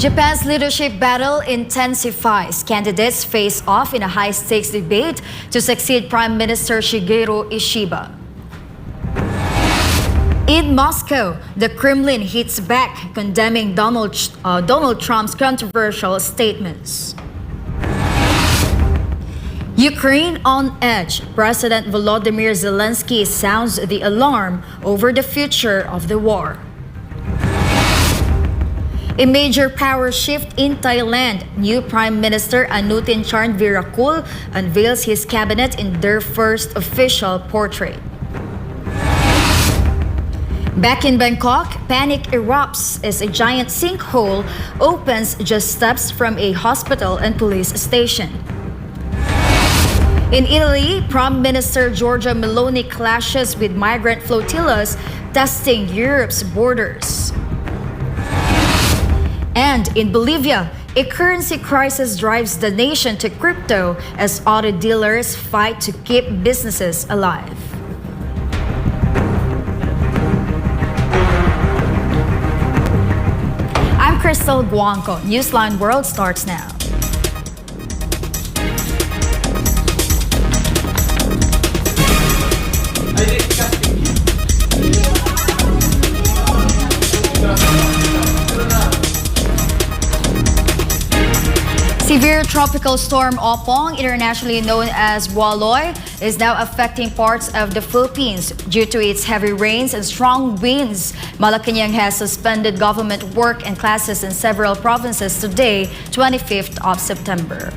Japan's leadership battle intensifies. Candidates face off in a high-stakes debate to succeed Prime Minister Shigeru Ishiba. In Moscow, the Kremlin hits back, condemning Donald Trump's controversial statements. Ukraine on edge. President Volodymyr Zelensky sounds the alarm over the future of the war. A major power shift in Thailand. New Prime Minister Anutin Charnvirakul unveils his cabinet in their first official portrait. Back in Bangkok, panic erupts as a giant sinkhole opens just steps from a hospital and police station. In Italy, Prime Minister Giorgia Meloni clashes with migrant flotillas testing Europe's borders. And in Bolivia, a currency crisis drives the nation to crypto as auto dealers fight to keep businesses alive. I'm Kristel Guangco. Newsline World starts now. Severe tropical storm Opong, internationally known as Waloy, is now affecting parts of the Philippines. Due to its heavy rains and strong winds, Malacanang has suspended government work and classes in several provinces today, 25th of September.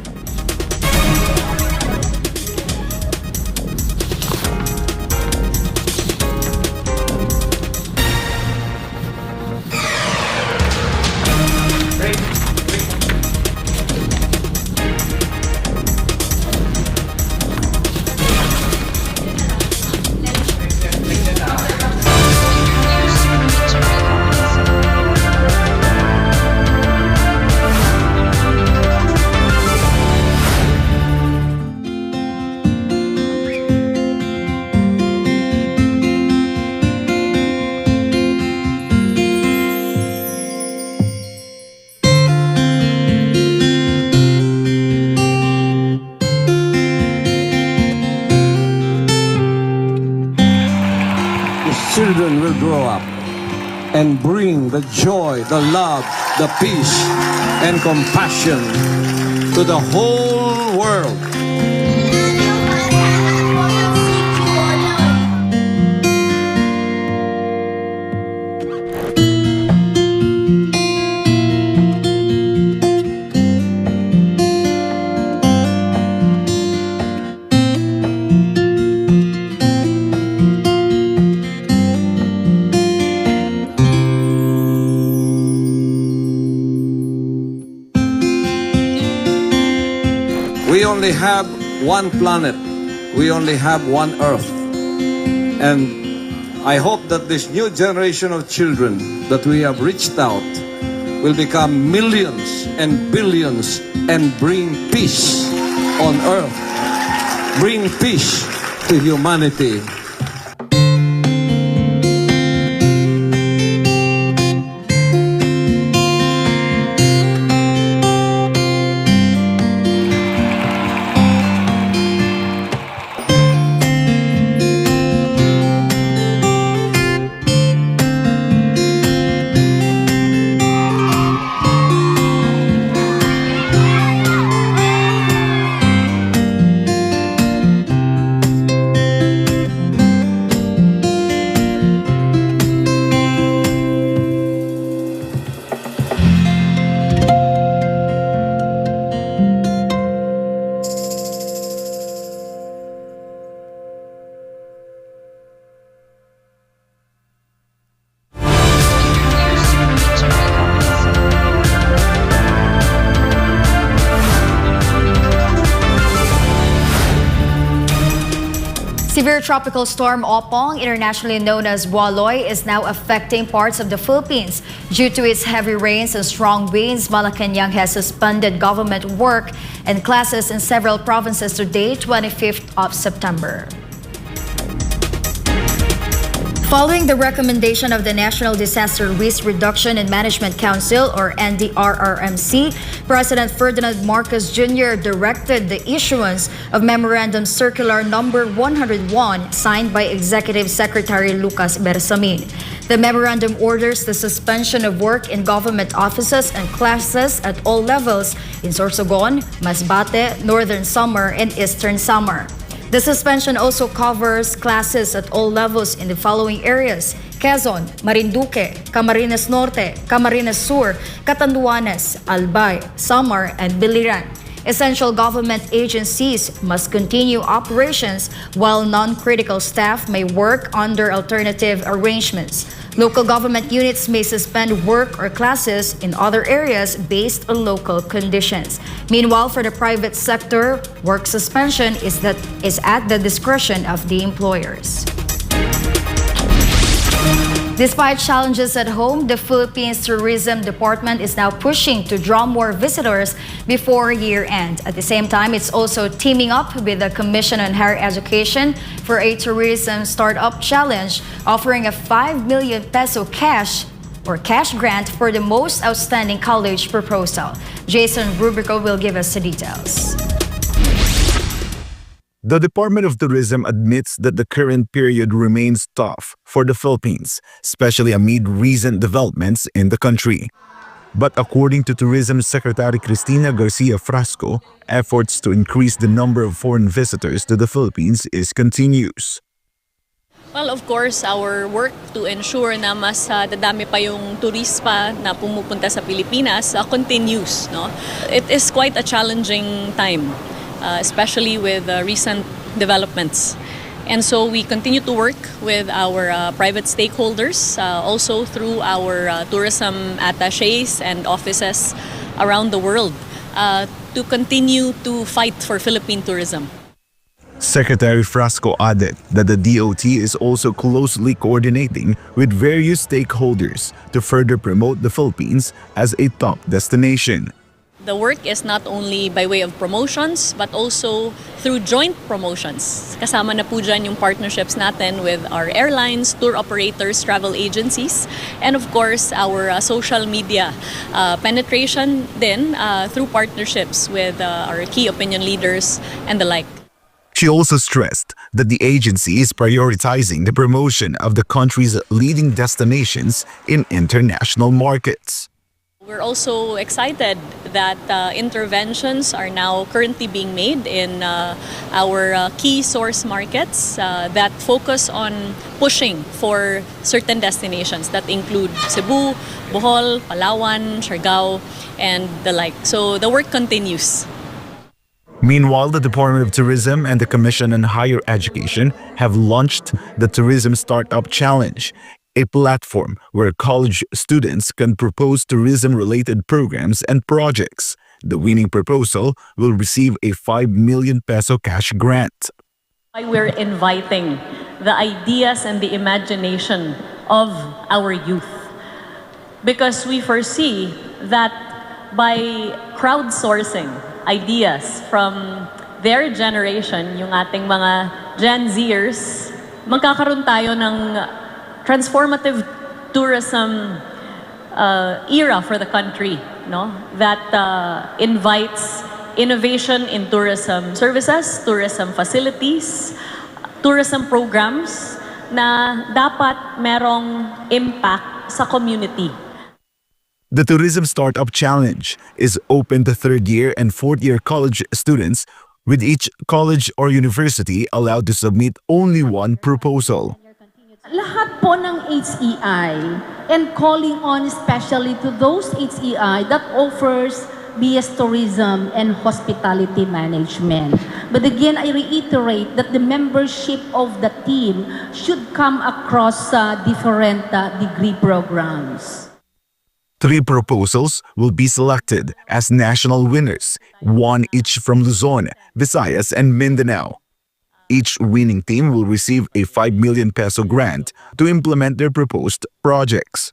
Children will grow up and bring the joy, the love, the peace, and compassion to the whole world. We only have one planet. We only have one Earth. And I hope that this new generation of children that we have reached out will become millions and billions and bring peace on Earth. Bring peace to humanity. Severe tropical storm Opong, internationally known as Waloy, is now affecting parts of the Philippines. Due to its heavy rains and strong winds, Malacanang has suspended government work and classes in several provinces today, 25th of September. Following the recommendation of the National Disaster Risk Reduction and Management Council, or NDRRMC, President Ferdinand Marcos Jr. directed the issuance of Memorandum Circular Number 101, signed by Executive Secretary Lucas Bersamin. The memorandum orders the suspension of work in government offices and classes at all levels in Sorsogon, Masbate, Northern Samar, and Eastern Samar. The suspension also covers classes at all levels in the following areas: Quezon, Marinduque, Camarines Norte, Camarines Sur, Catanduanes, Albay, Samar, and Biliran. Essential government agencies must continue operations while non-critical staff may work under alternative arrangements. Local government units may suspend work or classes in other areas based on local conditions. Meanwhile, for the private sector, work suspension is at the discretion of the employers. Despite challenges at home, the Philippines Tourism Department is now pushing to draw more visitors before year-end. At the same time, it's also teaming up with the Commission on Higher Education for a tourism startup challenge, offering a 5 million peso cash grant for the most outstanding college proposal. Jason Rubrico will give us the details. The Department of Tourism admits that the current period remains tough for the Philippines, especially amid recent developments in the country. But according to Tourism Secretary Cristina Garcia Frasco, efforts to increase the number of foreign visitors to the Philippines is continuous. Well, of course, our work to ensure na mas dadami pa yung turista na pumupunta sa Pilipinas continues. No? It is quite a challenging time, especially with recent developments. And so we continue to work with our private stakeholders, also through our tourism attachés and offices around the world, to continue to fight for Philippine tourism. Secretary Frasco added that the DOT is also closely coordinating with various stakeholders to further promote the Philippines as a top destination. The work is not only by way of promotions but also through joint promotions. Kasama na po dyan yung partnerships natin with our airlines, tour operators, travel agencies, and of course our social media penetration din through partnerships with our key opinion leaders and the like. She also stressed that the agency is prioritizing the promotion of the country's leading destinations in international markets. We're also excited that interventions are now currently being made in our key source markets that focus on pushing for certain destinations that include Cebu, Bohol, Palawan, Siargao, and the like. So the work continues. Meanwhile, the Department of Tourism and the Commission on Higher Education have launched the Tourism Startup Challenge, a platform where college students can propose tourism-related programs and projects. The winning proposal will receive a 5 million peso cash grant. We're inviting the ideas and the imagination of our youth because we foresee that by crowdsourcing ideas from their generation, yung ating mga Gen Zers, magkakaroon tayo ng transformative tourism era for the country, no? That invites innovation in tourism services, tourism facilities, tourism programs na dapat merong impact sa community. The Tourism Startup Challenge is open to third-year and fourth-year college students, with each college or university allowed to submit only one proposal. Lahat po ng HEI and calling on especially to those HEI that offers BS Tourism and Hospitality Management. But again, I reiterate that the membership of the team should come across different degree programs. 3 proposals will be selected as national winners, 1 each from Luzon, Visayas, and Mindanao. Each winning team will receive a 5 million peso grant to implement their proposed projects.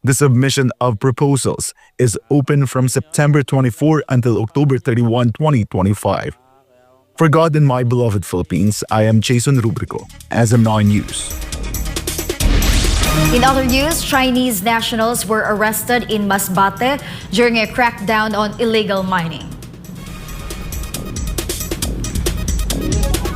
The submission of proposals is open from September 24 until October 31, 2025. For God and my beloved Philippines, I am Jason Rubrico, SM9 News. In other news, Chinese nationals were arrested in Masbate during a crackdown on illegal mining.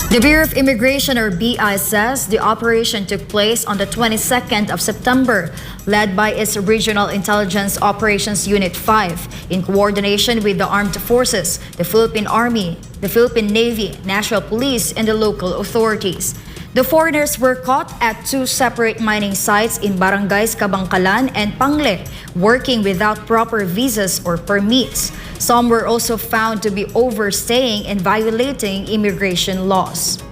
The Bureau of Immigration, or BI, says the operation took place on the 22nd of September, led by its Regional Intelligence Operations Unit 5, in coordination with the Armed Forces, the Philippine Army, the Philippine Navy, National Police, and the local authorities. The foreigners were caught at two separate mining sites in barangays Kabangkalan and Pangle, working without proper visas or permits. Some were also found to be overstaying and violating immigration laws.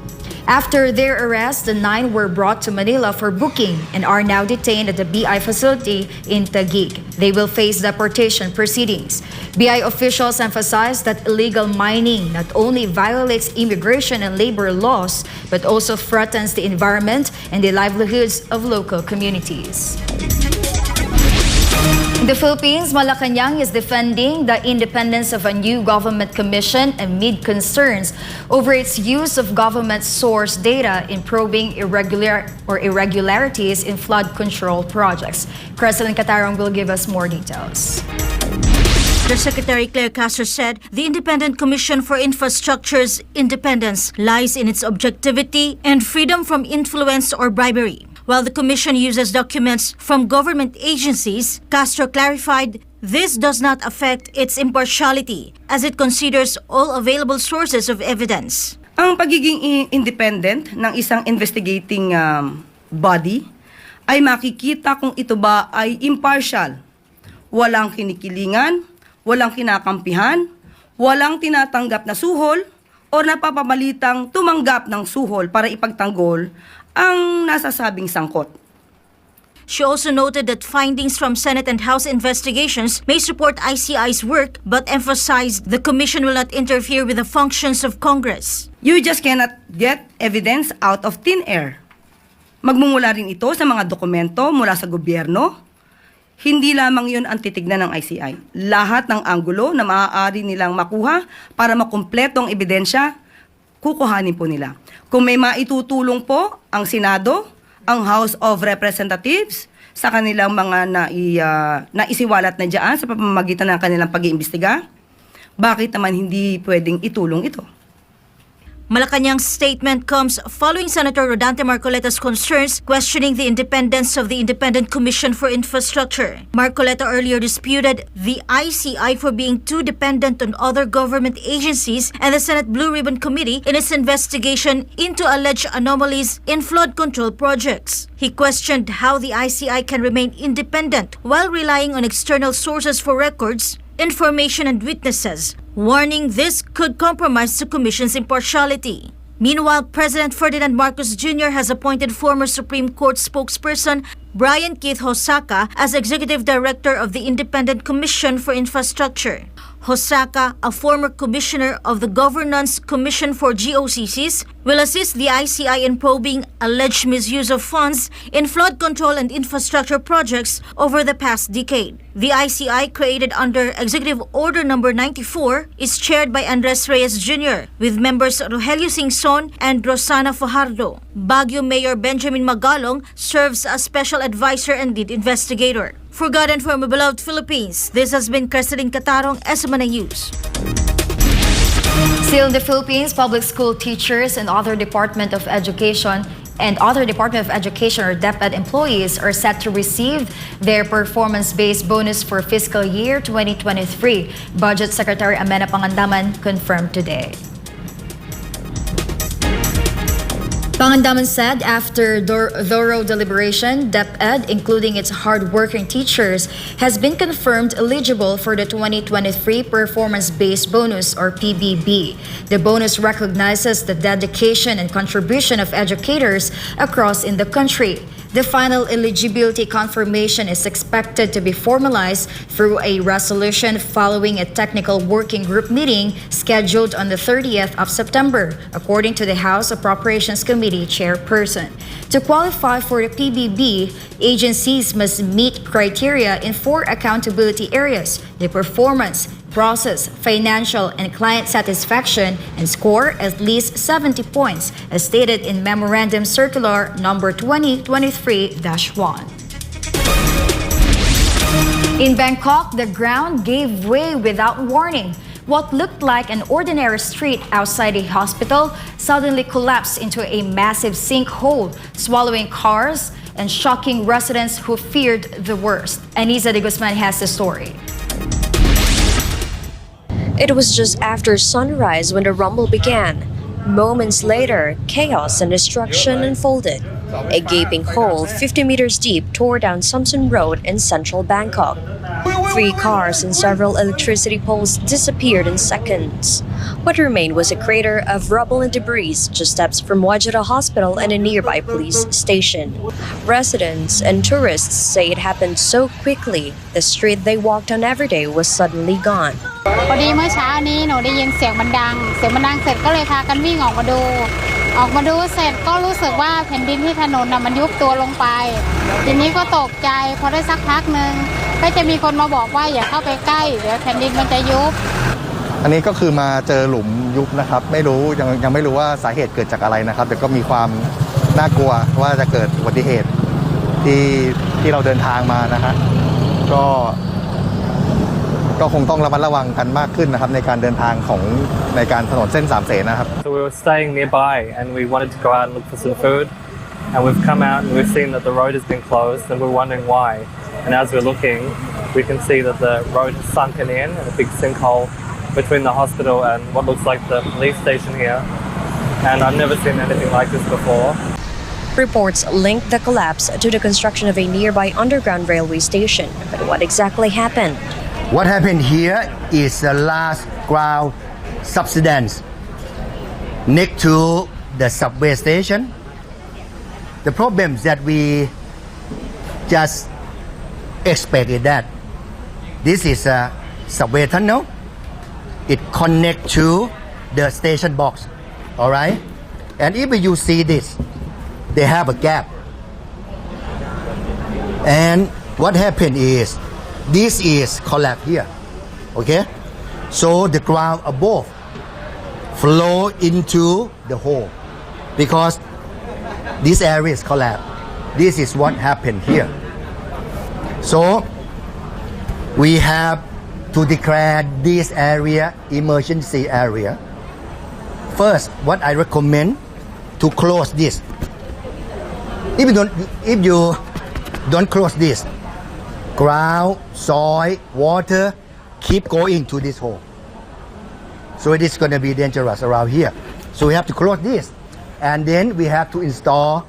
After their arrest, the 9 were brought to Manila for booking and are now detained at the BI facility in Taguig. They will face deportation proceedings. BI officials emphasized that illegal mining not only violates immigration and labor laws, but also threatens the environment and the livelihoods of local communities. In the Philippines, Malacanang is defending the independence of a new government commission amid concerns over its use of government source data in probing irregularities in flood control projects. Kristel Guangco will give us more details. Undersecretary Claire Castro said the Independent Commission for Infrastructure's independence lies in its objectivity and freedom from influence or bribery. While the Commission uses documents from government agencies, Castro clarified this does not affect its impartiality as it considers all available sources of evidence. Ang pagiging independent ng isang investigating body ay makikita kung ito ba ay impartial. Walang kinikilingan, walang kinakampihan, walang tinatanggap na suhol o napapamalitang tumanggap ng suhol para ipagtanggol ang nasasabing sangkot. She also noted that findings from Senate and House investigations may support ICI's work but emphasized the Commission will not interfere with the functions of Congress. You just cannot get evidence out of thin air. Magmumula rin ito sa mga dokumento mula sa gobyerno. Hindi lamang yun ang titignan ng ICI. Lahat ng anggulo na maaari nilang makuha para makumpleto ang ebidensya, kukuhanin po nila. Kung may maitutulong po ang Senado, ang House of Representatives sa kanilang mga naisiwalat na dyan sa pamamagitan ng kanilang pag-iimbestiga, bakit naman hindi pwedeng itulong ito? Malacanang's statement comes following Senator Rodante Marcoleta's concerns questioning the independence of the Independent Commission for Infrastructure. Marcoleta earlier disputed the ICI for being too dependent on other government agencies and the Senate Blue Ribbon Committee in its investigation into alleged anomalies in flood control projects. He questioned how the ICI can remain independent while relying on external sources for records, information and witnesses, warning this could compromise the Commission's impartiality. Meanwhile, President Ferdinand Marcos Jr. has appointed former Supreme Court spokesperson Brian Keith Hosaka as Executive Director of the Independent Commission for Infrastructure. Hosaka, a former commissioner of the Governance Commission for GOCCs, will assist the ICI in probing alleged misuse of funds in flood control and infrastructure projects over the past decade. The ICI, created under Executive Order No. 94, is chaired by Andres Reyes Jr., with members Rogelio Singson and Rosana Fajardo. Baguio Mayor Benjamin Magalong serves as special advisor and lead investigator. For God and for my beloved Philippines, this has been Kristel Guangco, SMNA News. Still in the Philippines, public school teachers and other Department of Education or DepEd employees are set to receive their performance-based bonus for fiscal year 2023. Budget Secretary Amenna Pangandaman confirmed today. Pangandaman said after thorough deliberation, DepEd, including its hard-working teachers, has been confirmed eligible for the 2023 Performance-Based Bonus or PBB. The bonus recognizes the dedication and contribution of educators across in the country. The final eligibility confirmation is expected to be formalized through a resolution following a technical working group meeting scheduled on the 30th of September, according to the House Appropriations Committee chairperson. To qualify for the PBB, agencies must meet criteria in 4 accountability areas: the performance, process, financial, and client satisfaction, and score at least 70 points, as stated in Memorandum Circular Number 2023-1. In Bangkok, the ground gave way without warning. What looked like an ordinary street outside a hospital suddenly collapsed into a massive sinkhole, swallowing cars and shocking residents who feared the worst. Anisa de Guzman has the story. It was just after sunrise when the rumble began. Moments later, chaos and destruction unfolded. A gaping hole 50 meters deep tore down Samsun Road in central Bangkok. 3 cars and several electricity poles disappeared in seconds. What remained was a crater of rubble and debris just steps from Wajira Hospital and a nearby police station. Residents and tourists say it happened so quickly, the street they walked on every day was suddenly gone. พอดีเมื่อเช้านี้หนูได้ยินเสียงมันดังเสร็จก็เลยพากันวิ่งออกมาดูเสร็จก็รู้สึกว่าแผ่นดินที่ถนนมันยุบตัวลงไปทีนี้ก็ตกใจพอได้สักพักนึงก็จะมีคนมาบอกว่าอย่าเข้าไปใกล้เดี๋ยวแผ่นดินมันจะยุบ อันนี้ก็คือมาเจอหลุมยุบนะครับไม่รู้ยังไม่รู้ว่าสาเหตุเกิดจากอะไรนะครับแต่ก็มีความน่ากลัวว่าจะเกิดอุบัติเหตุที่เราเดินทางมานะฮะก็คงต้องระมัดระวังกันมากขึ้นนะครับในการเดินทางในการถนนเส้นสามเสนนะครับ So we were staying nearby and we wanted to go out and look for some food and we've come out and we've seen that the road has been closed and we're wondering why. And as we're looking, we can see that the road has sunken in a big sinkhole between the hospital and what looks like the police station here. And I've never seen anything like this before. Reports link the collapse to the construction of a nearby underground railway station. But what exactly happened? What happened here is the last ground subsidence next to the subway station. The problem is that we just expected that this is a subway tunnel. It connects to the station box, all right? And if you see this, they have a gap. And what happened is, this is collapse here, okay? So the ground above flow into the hole because this area is collapsed. This is what happened here. So we have to declare this area emergency area. First, what I recommend to close this. If you don't close this, ground, soil, water keep going to this hole. So it is going to be dangerous around here. So we have to close this. And then we have to install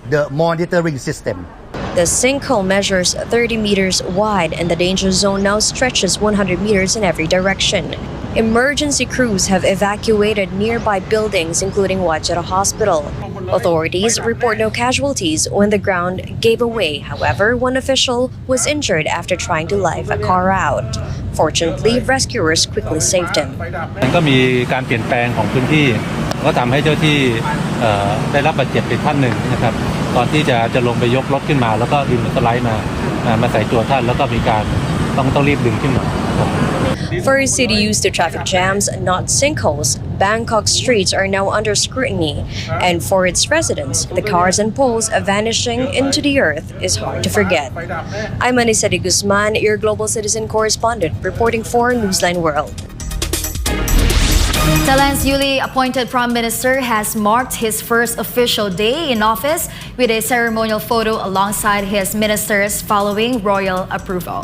the monitoring system. The sinkhole measures 30 meters wide and the danger zone now stretches 100 meters in every direction. Emergency crews have evacuated nearby buildings, including Wajira Hospital. Authorities report no casualties when the ground gave away. However, one official was injured after trying to lift a car out. Fortunately, rescuers quickly saved him. ก็มีการเปลี่ยนแปลงของพื้นที่ก็ทำให้เจ้าที่ได้รับบาดเจ็บไปท่านหนึ่งนะครับตอนที่จะลงไปยกรถขึ้นมาแล้วก็ดินมันสไลด์มาใส่ตัวท่านแล้วก็มีการต้องรีบดึงขึ้นมา For a city used to traffic jams, not sinkholes, Bangkok streets are now under scrutiny. And for its residents, the cars and poles vanishing into the earth is hard to forget. I'm Anisa de Guzman, your global citizen correspondent, reporting for Newsline World. Thailand's newly appointed Prime Minister has marked his first official day in office with a ceremonial photo alongside his ministers following royal approval.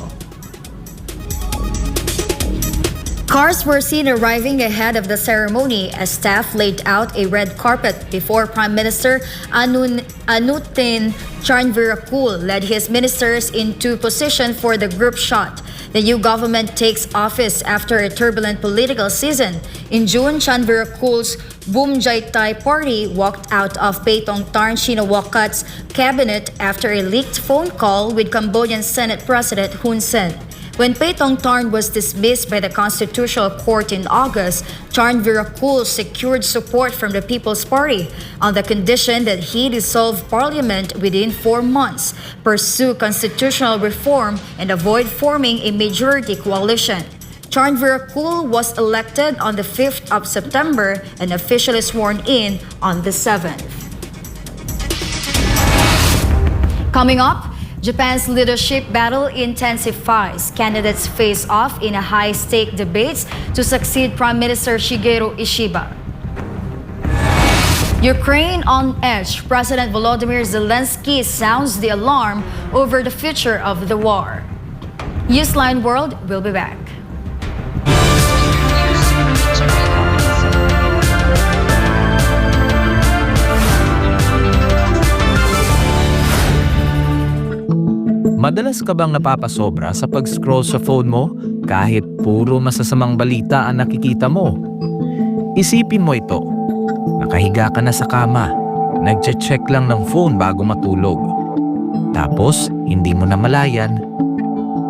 Cars were seen arriving ahead of the ceremony as staff laid out a red carpet before Prime Minister Anutin Charnvirakul led his ministers into position for the group shot. The new government takes office after a turbulent political season. In June, Charnvirakul's Boom Jai Thai party walked out of Paetong Tarn Shinawakat's cabinet after a leaked phone call with Cambodian Senate President Hun Sen. When Paetong Tarn was dismissed by the Constitutional Court in August, Charnvirakul secured support from the People's Party on the condition that he dissolve parliament within 4 months, pursue constitutional reform, and avoid forming a majority coalition. Charnvirakul was elected on the 5th of September and officially sworn in on the 7th. Coming up, Japan's leadership battle intensifies. Candidates face off in a high-stake debates to succeed Prime Minister Shigeru Ishiba. Ukraine on edge. President Volodymyr Zelensky sounds the alarm over the future of the war. Newsline World will be back. Madalas ka bang napapasobra sa pag-scroll sa phone mo kahit puro masasamang balita ang nakikita mo? Isipin mo ito. Nakahiga ka na sa kama, nagche-check lang ng phone bago matulog. Tapos, hindi mo na malayan,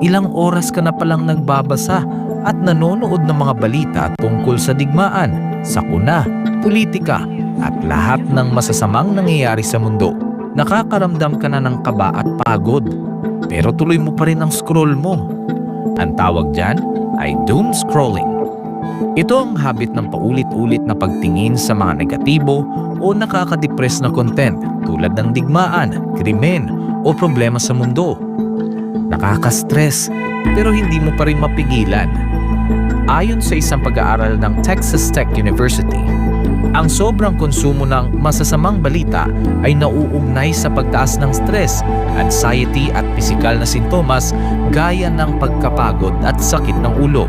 ilang oras ka na palang nagbabasa at nanonood ng mga balita tungkol sa digmaan, sakuna, politika at lahat ng masasamang nangyayari sa mundo. Nakakaramdam ka na ng kaba at pagod, pero tuloy mo pa rin ang scroll mo. Ang tawag dyan ay doom scrolling. Ito ang habit ng paulit-ulit na pagtingin sa mga negatibo o nakakadepress na content tulad ng digmaan, krimen o problema sa mundo. Nakaka-stress pero hindi mo pa rin mapigilan. Ayon sa isang pag-aaral ng Texas Tech University, ang sobrang konsumo ng masasamang balita ay nauugnay sa pagtaas ng stress, anxiety at pisikal na sintomas gaya ng pagkapagod at sakit ng ulo.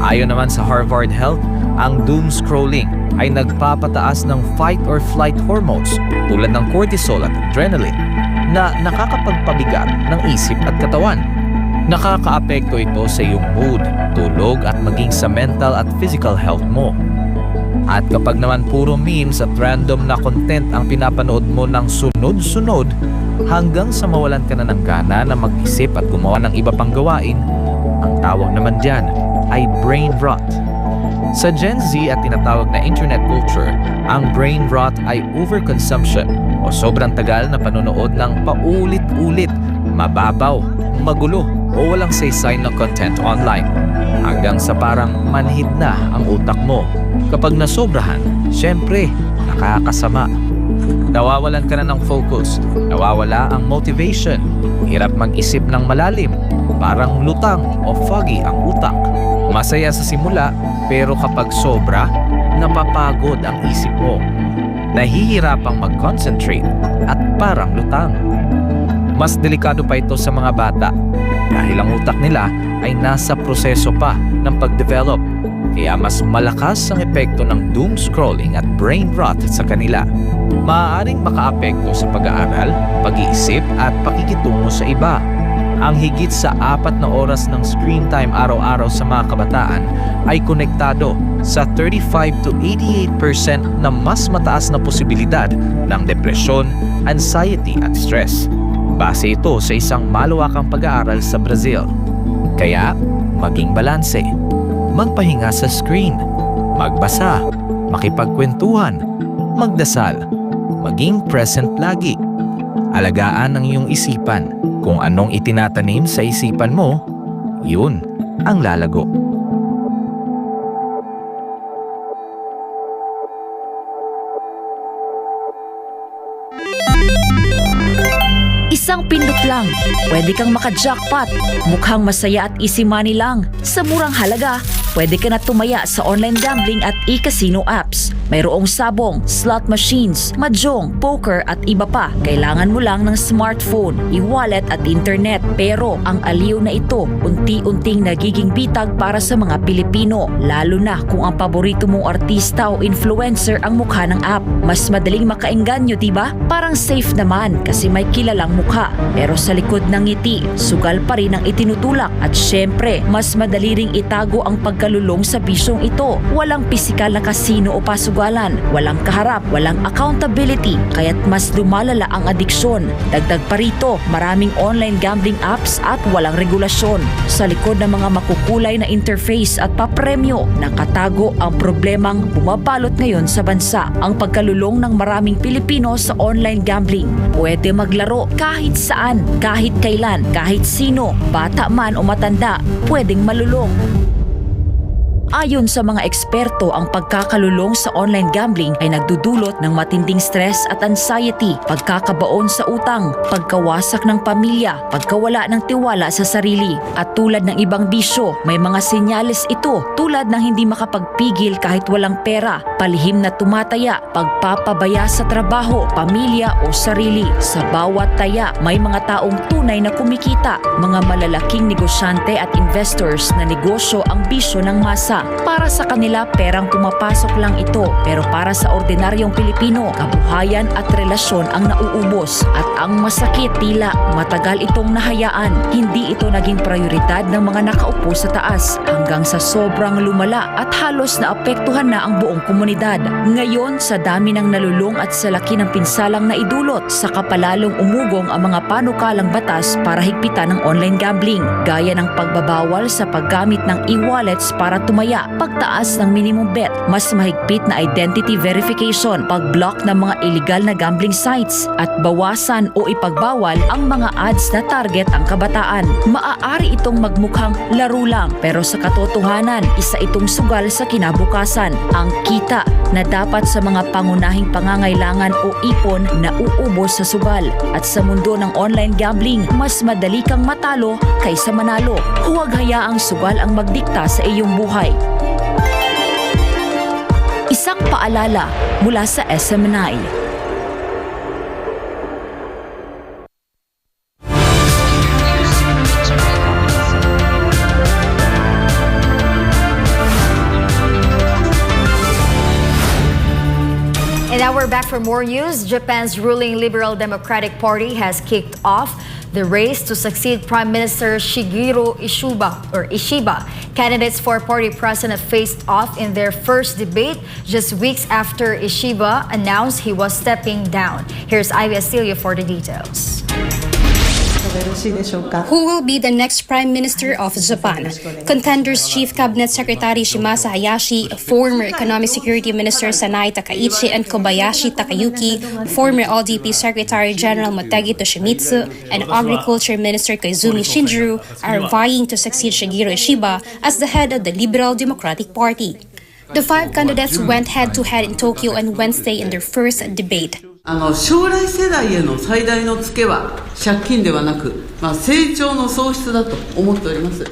Ayon naman sa Harvard Health, ang doom scrolling ay nagpapataas ng fight or flight hormones tulad ng cortisol at adrenaline na nakakapagpabigat ng isip at katawan. Nakakaapekto ito sa iyong mood, tulog at maging sa mental at physical health mo. At kapag naman puro memes at random na content ang pinapanood mo ng sunod-sunod hanggang sa mawalan ka na ng gana na mag-isip at gumawa ng iba pang gawain, ang tawag naman dyan ay brain rot. Sa Gen Z at tinatawag na internet culture, ang brain rot ay overconsumption o sobrang tagal na panonood ng paulit-ulit, mababaw, magulo o walang saysay na content online hanggang sa parang manhid na ang utak mo. Kapag nasobrahan, syempre, nakakasama. Nawawalan ka na ng focus, nawawala ang motivation, hirap mag-isip ng malalim, parang lutang o foggy ang utak. Masaya sa simula, pero kapag sobra, napapagod ang isip mo. Nahihirapang mag-concentrate at parang lutang. Mas delikado pa ito sa mga bata dahil ang utak nila ay nasa proseso pa ng pag-develop. Kaya mas malakas ang epekto ng doom scrolling at brain rot sa kanila. Maaaring makaapekto sa pag-aaral, pag-iisip at pakikitungo sa iba. Ang higit sa 4 na oras ng screen time araw-araw sa mga kabataan ay konektado sa 35 to 88% na mas mataas na posibilidad ng depresyon, anxiety at stress. Base ito sa isang malawakang pag-aaral sa Brazil. Kaya, maging balanse. Magpahinga sa screen, magbasa, makipagkwentuhan, magdasal, maging present lagi. Alagaan ang iyong isipan. Kung anong itinatanim sa isipan mo, yun ang lalago. Isang pindot lang, pwede kang maka-jackpot. Mukhang masaya at easy money lang. Sa murang halaga, pwede ka na tumaya sa online gambling at e-casino apps. Mayroong sabong, slot machines, mahjong, poker at iba pa. Kailangan mo lang ng smartphone, e-wallet at internet. Pero ang aliw na ito, unti-unting nagiging bitag para sa mga Pilipino. Lalo na kung ang paborito mong artista o influencer ang mukha ng app. Mas madaling makaengganyo, diba? Parang safe naman kasi may kilalang mukha. Pero sa likod ng ngiti, sugal pa rin ang itinutulak. At syempre, mas madali ring itago ang pagkalulong sa bisyong ito. Walang pisikal na kasino o pasugalan, walang kaharap, walang accountability, kaya't mas lumalala ang adiksyon. Dagdag pa rito, maraming online gambling apps at walang regulasyon. Sa likod ng mga makukulay na interface at papremyo, nakatago ang problemang bumabalot ngayon sa bansa. Ang pagkalulong ng maraming Pilipino sa online gambling. Pwede maglaro kahit saan, kahit kailan, kahit sino, bata man o matanda, pwedeng malulong. Ayon sa mga eksperto, ang pagkakalulong sa online gambling ay nagdudulot ng matinding stress at anxiety, pagkakabaon sa utang, pagkawasak ng pamilya, pagkawala ng tiwala sa sarili. At tulad ng ibang bisyo, may mga senyales ito tulad ng hindi makapagpigil kahit walang pera, palihim na tumataya, pagpapabaya sa trabaho, pamilya o sarili. Sa bawat taya, may mga taong tunay na kumikita, mga malalaking negosyante at investors na negosyo ang bisyo ng masa. Para sa kanila, perang pumapasok lang ito, pero para sa ordinaryong Pilipino, kabuhayan at relasyon ang nauubos. At ang masakit, tila matagal itong nahayaan. Hindi ito naging prioridad ng mga nakaupo sa taas hanggang sa sobrang lumala at halos naapektuhan na ang buong komunidad. Ngayon, sa dami ng nalulung at sa laki ng pinsalang naidulot, sa kapalalong umugong ang mga panukalang batas para higpitan ng online gambling, gaya ng pagbabawal sa paggamit ng e-wallets para tumaya, pagtaas ng minimum bet, mas mahigpit na identity verification, pag-block ng mga illegal na gambling sites, at bawasan o ipagbawal ang mga ads na target ang kabataan. Maaari itong magmukhang laro lang, pero sa katotohanan, isa itong sugal sa kinabukasan. Ang kita na dapat sa mga pangunahing pangangailangan o ipon na uubos sa sugal. At sa mundo ng online gambling, mas madali kang matalo kaysa manalo. Huwag hayaang sugal ang magdikta sa iyong buhay. Isang paalala mula sa SMNI. And now we're back for more news. Japan's ruling Liberal Democratic Party has kicked off the race to succeed Prime Minister Shigeru Ishiba. Candidates for party president faced off in their first debate just weeks after Ishiba announced he was stepping down. Here's Ivy Astilia for the details. Who will be the next Prime Minister of Japan? Contenders Chief Cabinet Secretary Shimasa Hayashi, former Economic Security Minister Sanai Takaichi and Kobayashi Takayuki, former LDP Secretary General Motegi Toshimitsu, and Agriculture Minister Koizumi Shinjiro are vying to succeed Shigeru Ishiba as the head of the Liberal Democratic Party. The five candidates went head-to-head in Tokyo on Wednesday in their first debate. 将来世代への最大のツケは借金ではなく、成長の喪失だと思っております。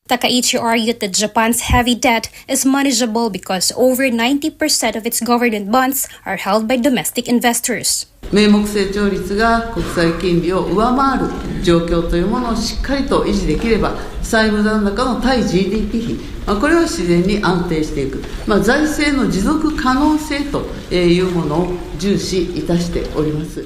Takaichi argued that Japan's heavy debt is manageable because over 90% of its government bonds are held by domestic investors. 名目成長率が国際金利を上回る状況というものをしっかりと維持できれば、債務残高の対 GDP 比、これは自然に安定していく、財政の持続可能性というものを重視いたしております。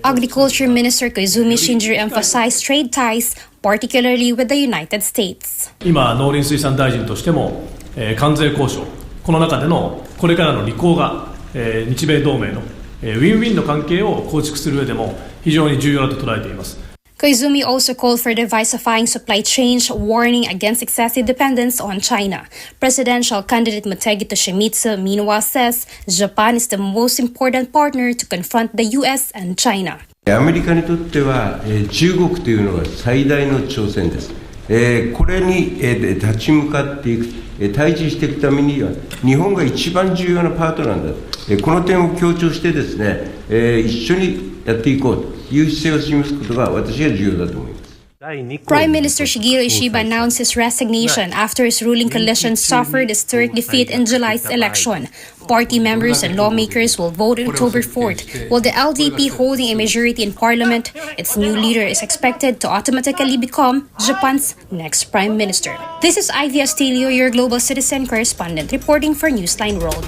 Agriculture Minister Koizumi Shinjiro emphasized trade ties, particularly with the United States. 今、農林水産大臣としても、関税交渉、この中でのこれからの履行が、日米同盟の、ウィンウィンの関係を構築する上でも非常に重要だと捉えています。 Koizumi also called for diversifying supply chains, warning against excessive dependence on China. Presidential candidate Motegi Toshimitsu meanwhile says Japan is the most important partner to confront the US and China. アメリカにとっては、中国というのが最大の挑戦です。これに、立ち向かっていく、対峙していくためには日本が一番重要なパートナーだと、この点を強調してですね、一緒にやっていこうという姿勢を示すことが私は重要だと思います。 Prime Minister Shigeru Ishiba announced his resignation after his ruling coalition suffered its third defeat in July's election. Party members and lawmakers will vote on October 4th. While the LDP holding a majority in parliament, its new leader is expected to automatically become Japan's next prime minister. This is Ivy Astilio, your global citizen correspondent, reporting for Newsline World.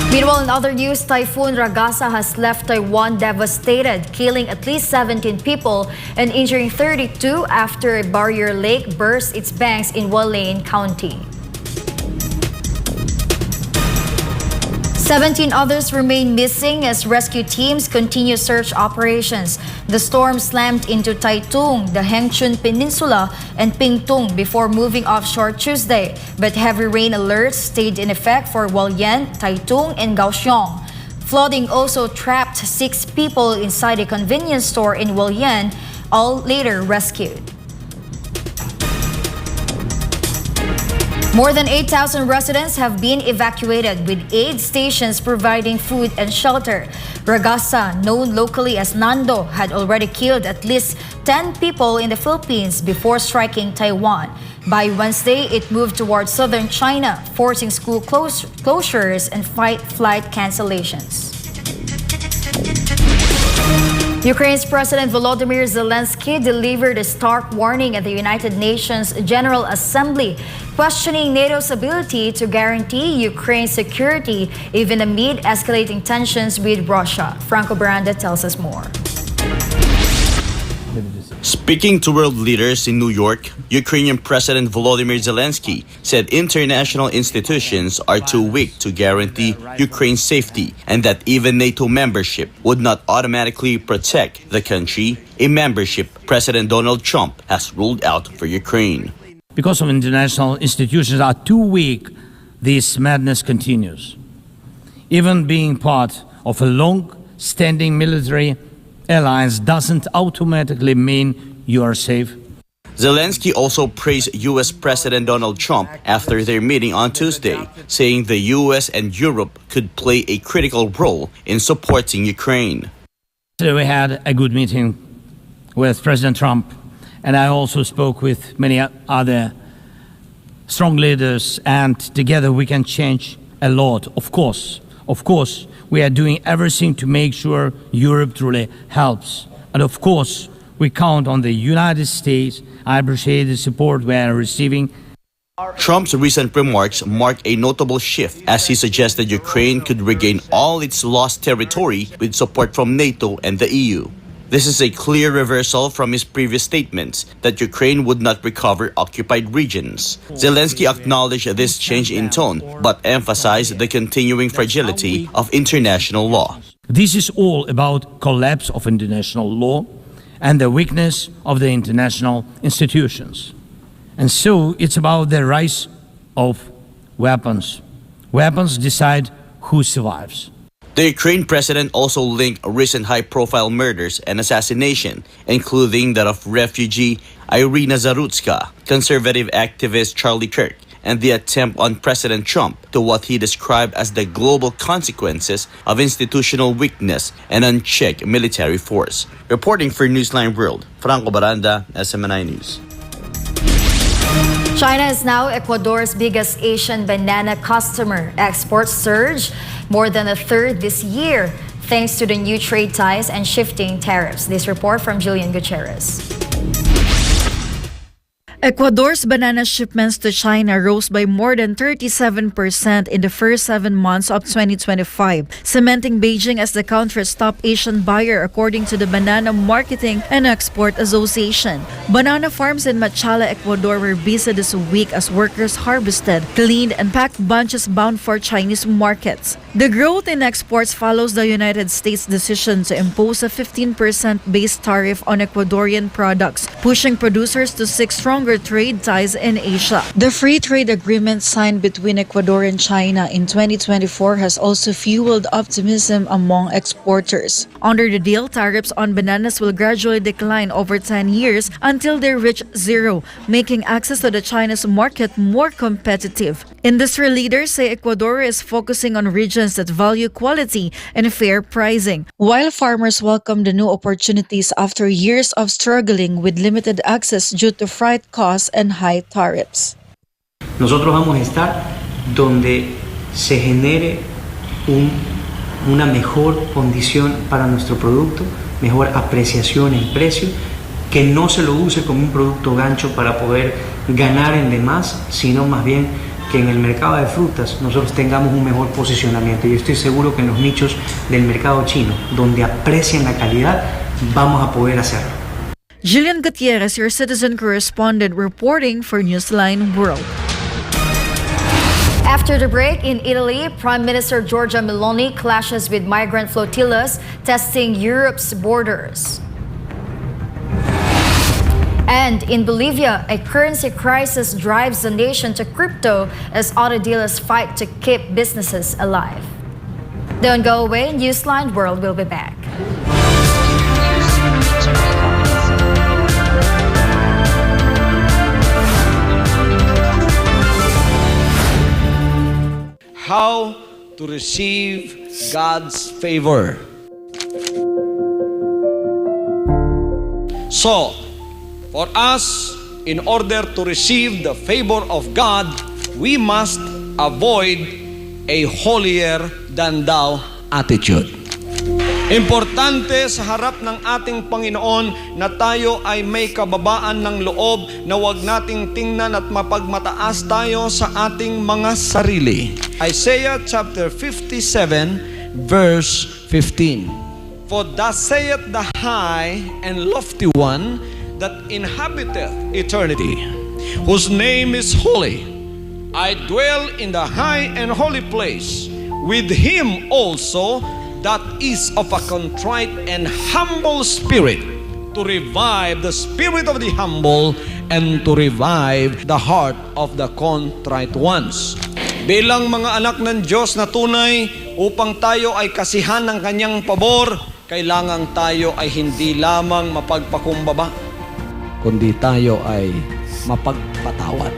Meanwhile, in other news, Typhoon Ragasa has left Taiwan devastated, killing at least 17 people and injuring 32 after a barrier lake burst its banks in Hualien County. 17 others remain missing as rescue teams continue search operations. The storm slammed into Taitung, the Hengchun Peninsula, and Pingtung before moving offshore Tuesday. But heavy rain alerts stayed in effect for Hualien, Taitung, and Kaohsiung. Flooding also trapped 6 people inside a convenience store in Hualien, all later rescued. More than 8,000 residents have been evacuated, with aid stations providing food and shelter. Ragasa, known locally as Nando, had already killed at least 10 people in the Philippines before striking Taiwan. By Wednesday, it moved towards southern China, forcing school closures and flight cancellations. Ukraine's President Volodymyr Zelensky delivered a stark warning at the United Nations General Assembly, questioning NATO's ability to guarantee Ukraine's security even amid escalating tensions with Russia. Franco Baranda tells us more. Speaking to world leaders in New York, Ukrainian President Volodymyr Zelensky said international institutions are too weak to guarantee Ukraine's safety and that even NATO membership would not automatically protect the country, a membership President Donald Trump has ruled out for Ukraine. Because of international institutions are too weak, this madness continues. Even being part of a long-standing military alliance doesn't automatically mean you are safe. Zelensky also praised U.S. President Donald Trump after their meeting on Tuesday, saying the U.S. and Europe could play a critical role in supporting Ukraine. So we had a good meeting with President Trump, and I also spoke with many other strong leaders, and together we can change a lot. Of course, we are doing everything to make sure Europe truly helps. And of course, we count on the United States. I appreciate the support we are receiving. Trump's recent remarks mark a notable shift as he suggested Ukraine could regain all its lost territory with support from NATO and the EU. This is a clear reversal from his previous statements that Ukraine would not recover occupied regions. Zelensky acknowledged this change in tone, but emphasized the continuing fragility of international law. This is all about collapse of international law and the weakness of the international institutions. And so it's about the rise of weapons. Weapons decide who survives. The Ukraine president also linked recent high-profile murders and assassination, including that of refugee Irina Zarutska, conservative activist Charlie Kirk, and the attempt on President Trump to what he described as the global consequences of institutional weakness and unchecked military force. Reporting for Newsline World, Franco Baranda, SMNI News. China is now Ecuador's biggest Asian banana customer. Exports surged more than a third this year, thanks to the new trade ties and shifting tariffs. This report from Julian Gutierrez. Ecuador's banana shipments to China rose by more than 37% in the first 7 months of 2025, cementing Beijing as the country's top Asian buyer according to the Banana Marketing and Export Association. Banana farms in Machala, Ecuador were busy this week as workers harvested, cleaned, and packed bunches bound for Chinese markets. The growth in exports follows the United States' decision to impose a 15% base tariff on Ecuadorian products, pushing producers to seek stronger trade ties in Asia. The free trade agreement signed between Ecuador and China in 2024 has also fueled optimism among exporters. Under the deal, tariffs on bananas will gradually decline over 10 years until they reach zero, making access to the Chinese market more competitive. Industry leaders say Ecuador is focusing on regions that value quality and fair pricing, while farmers welcome the new opportunities after years of struggling with limited access due to freight costs and high tariffs. Nosotros vamos a estar donde se genere una mejor condición para nuestro producto, mejor apreciación en precio, que no se lo use como un producto gancho para poder ganar en demás, sino más bien que en el mercado de frutas nosotros tengamos un mejor posicionamiento. Y estoy seguro que en los nichos del mercado chino, donde aprecian la calidad, vamos a poder hacerlo. Jillian Gutierrez, your citizen correspondent, reporting for Newsline World. After the break, in Italy, Prime Minister Giorgia Meloni clashes with migrant flotillas testing Europe's borders. And in Bolivia, a currency crisis drives the nation to crypto as auto dealers fight to keep businesses alive. Don't go away, Newsline World will be back. how to receive God's favor. So, for us, in order to receive the favor of God, we must avoid a holier than thou attitude. Importante sa harap ng ating Panginoon na tayo ay may kababaan ng loob na huwag nating tingnan at mapagmataas tayo sa ating mga sarili. Isaiah chapter 57 verse 15. For thus saith the high and lofty one that inhabiteth eternity, whose name is holy. I dwell in the high and holy place, with him also that is of a contrite and humble spirit, to revive the spirit of the humble and to revive the heart of the contrite ones. Bilang mga anak ng Diyos na tunay, upang tayo ay kasihan ng kanyang pabor, kailangan tayo ay hindi lamang mapagpakumbaba, kundi tayo ay mapagpatawad.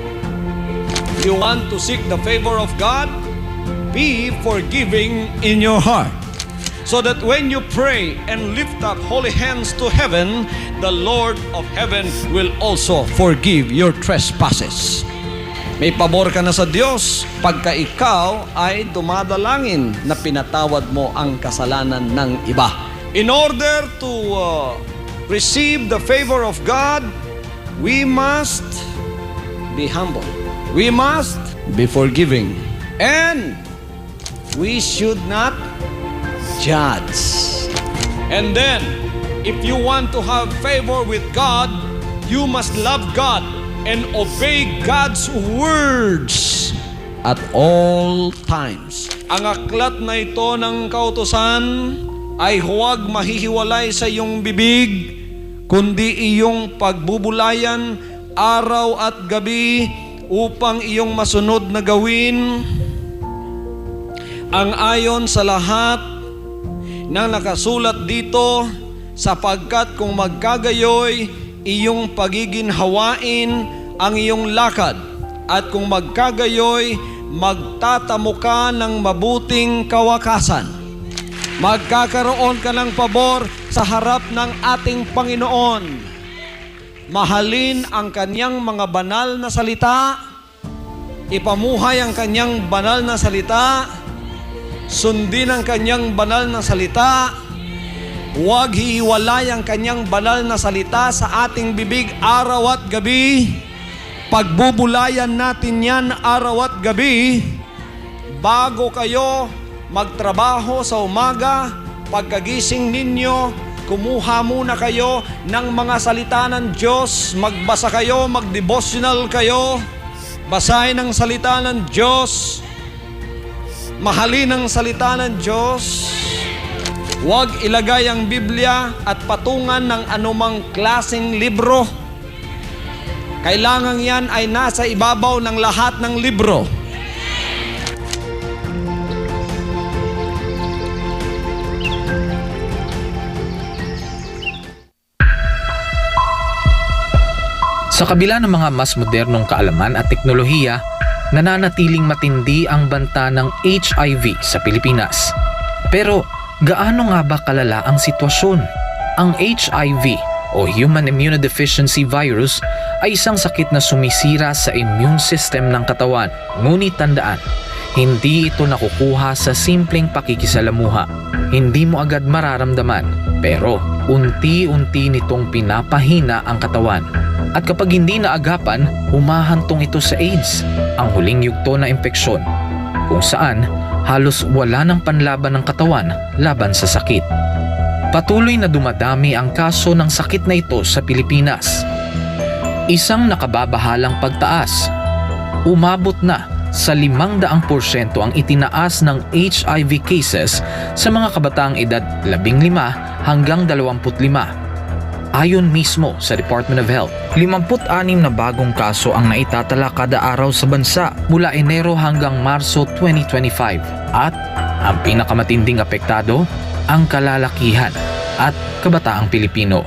You want to seek the favor of God? Be forgiving in your heart, so that when you pray and lift up holy hands to heaven, the Lord of heaven will also forgive your trespasses. May pabor ka na sa Diyos pagka ikaw ay dumadalangin na pinatawad mo ang kasalanan ng iba. In order to receive the favor of God, we must be humble. We must be forgiving. And we should not judge. And then, if you want to have favor with God, you must love God and obey God's words at all times. Ang aklat na ito ng kautusan ay huwag mahihiwalay sa iyong bibig, kundi iyong pagbubulayan araw at gabi upang iyong masunod na gawin ang ayon sa lahat ng nakasulat dito, sapagkat kung magkagayoy iyong pagiginhawain ang iyong lakad, at kung magkagayoy magtatamo ka ng mabuting kawakasan. Magkakaroon ka ng pabor sa harap ng ating Panginoon. Mahalin ang kanyang mga banal na salita, ipamuhay ang kanyang banal na salita, sundin ang kanyang banal na salita, huwag hihiwalay ang kanyang banal na salita sa ating bibig araw at gabi. Pagbubulayan natin yan araw at gabi. Bago kayo magtrabaho sa umaga, pagkagising ninyo, kumuha muna kayo ng mga salita ng Diyos. Magbasa kayo, mag-devotional kayo, basahin ang salita ng Diyos, mahalin ang salita ng Diyos. Huwag ilagay ang Biblia at patungan ng anumang klaseng libro. Kailangan yan ay nasa ibabaw ng lahat ng libro. Sa kabila ng mga mas modernong kaalaman at teknolohiya, nananatiling matindi ang banta ng HIV sa Pilipinas. Pero gaano nga ba kalala ang sitwasyon? Ang HIV o Human Immunodeficiency Virus ay isang sakit na sumisira sa immune system ng katawan. Ngunit tandaan, hindi ito nakukuha sa simpleng pakikisalamuha. Hindi mo agad mararamdaman, pero unti-unti nitong pinapahina ang katawan. At kapag hindi naagapan, humahantong ito sa AIDS, ang huling yugto na impeksyon, kung saan halos wala ng panlaban ng katawan laban sa sakit. Patuloy na dumadami ang kaso ng sakit na ito sa Pilipinas. Isang nakababahalang pagtaas. Umabot na sa 500% ang itinaas ng HIV cases sa mga kabataang edad 15 hanggang 25. Ayon mismo sa Department of Health, 56 na bagong kaso ang naitatala kada araw sa bansa mula Enero hanggang Marso 2025. At ang pinakamatinding apektado, ang kalalakihan at kabataang Pilipino.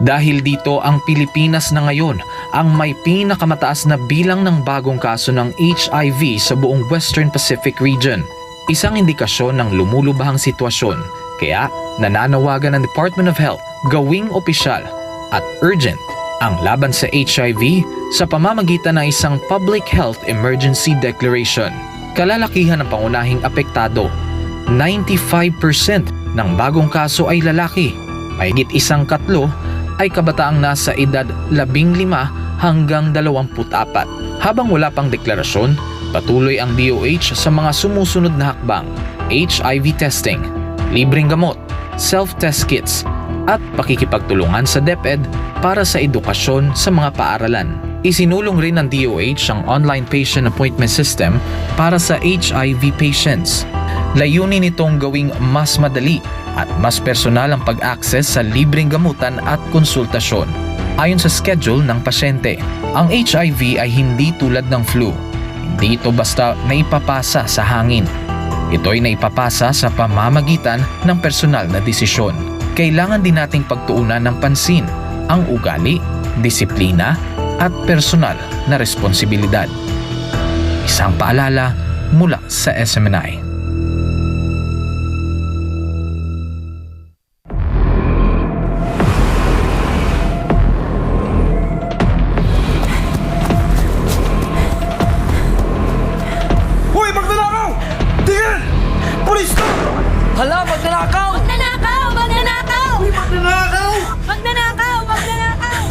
Dahil dito, ang Pilipinas na ngayon ang may pinakamataas na bilang ng bagong kaso ng HIV sa buong Western Pacific region. Isang indikasyon ng lumulubahang sitwasyon, kaya nananawagan ng Department of Health gawing opisyal at urgent ang laban sa HIV sa pamamagitan ng isang Public Health Emergency Declaration. Kalalakihan ng pangunahing apektado, 95% ng bagong kaso ay lalaki. Mahigit 1/3 ay kabataang nasa edad 15 hanggang 24. Habang wala pang deklarasyon, patuloy ang DOH sa mga sumusunod na hakbang: HIV testing, libreng gamot, self-test kits, at pakikipagtulungan sa DepEd para sa edukasyon sa mga paaralan. Isinulong rin ng DOH ang online patient appointment system para sa HIV patients. Layunin nitong gawing mas madali at mas personal ang pag-access sa libreng gamutan at konsultasyon. Ayon sa schedule ng pasyente, ang HIV ay hindi tulad ng flu. Hindi ito basta naipapasa sa hangin. Ito ay naipapasa sa pamamagitan ng personal na desisyon. Kailangan din nating pagtuunan ng pansin ang ugali, disiplina, at personal na responsibilidad. Isang paalala mula sa SMNI. Hoy, magnanakaw! Tingin! Pulis to! Hala, magnanakaw! Magnanakaw! Magnanakaw! Hoy, magnanakaw! Magnanakaw! Magnanakaw!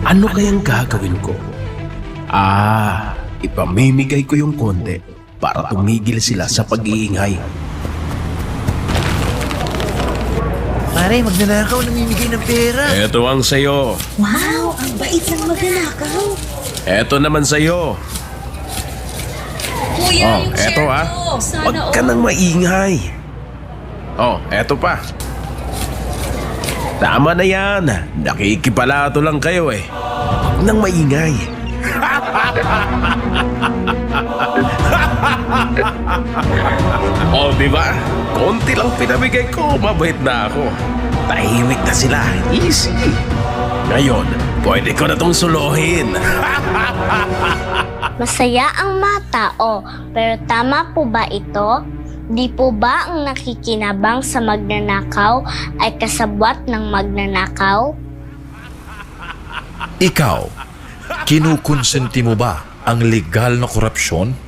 Ano kayang gagawin ko? Ipamimigay ko yung konti para tumigil sila sa pag-iingay. Pare, magnanakaw, namimigay ng pera. Ito ang sayo. Wow! Ang bait ng magnanakaw! Ito naman sayo. Kuya, yung eto share ko! Sana Huwag ka nang maingay. Eto pa. Tama na yan. Nakikipalato lang kayo eh. Huwag nang maingay. Diba? Konti lang pinamigay ko. Mabait na ako. Tahimik na sila. Easy. Ngayon, pwede ko na tong suluhin. Masaya ang mga tao, pero tama po ba ito? Di po ba ang nakikinabang sa magnanakaw ay kasabwat ng magnanakaw? Ikaw, kinukonsenti mo ba ang legal na korupsyon?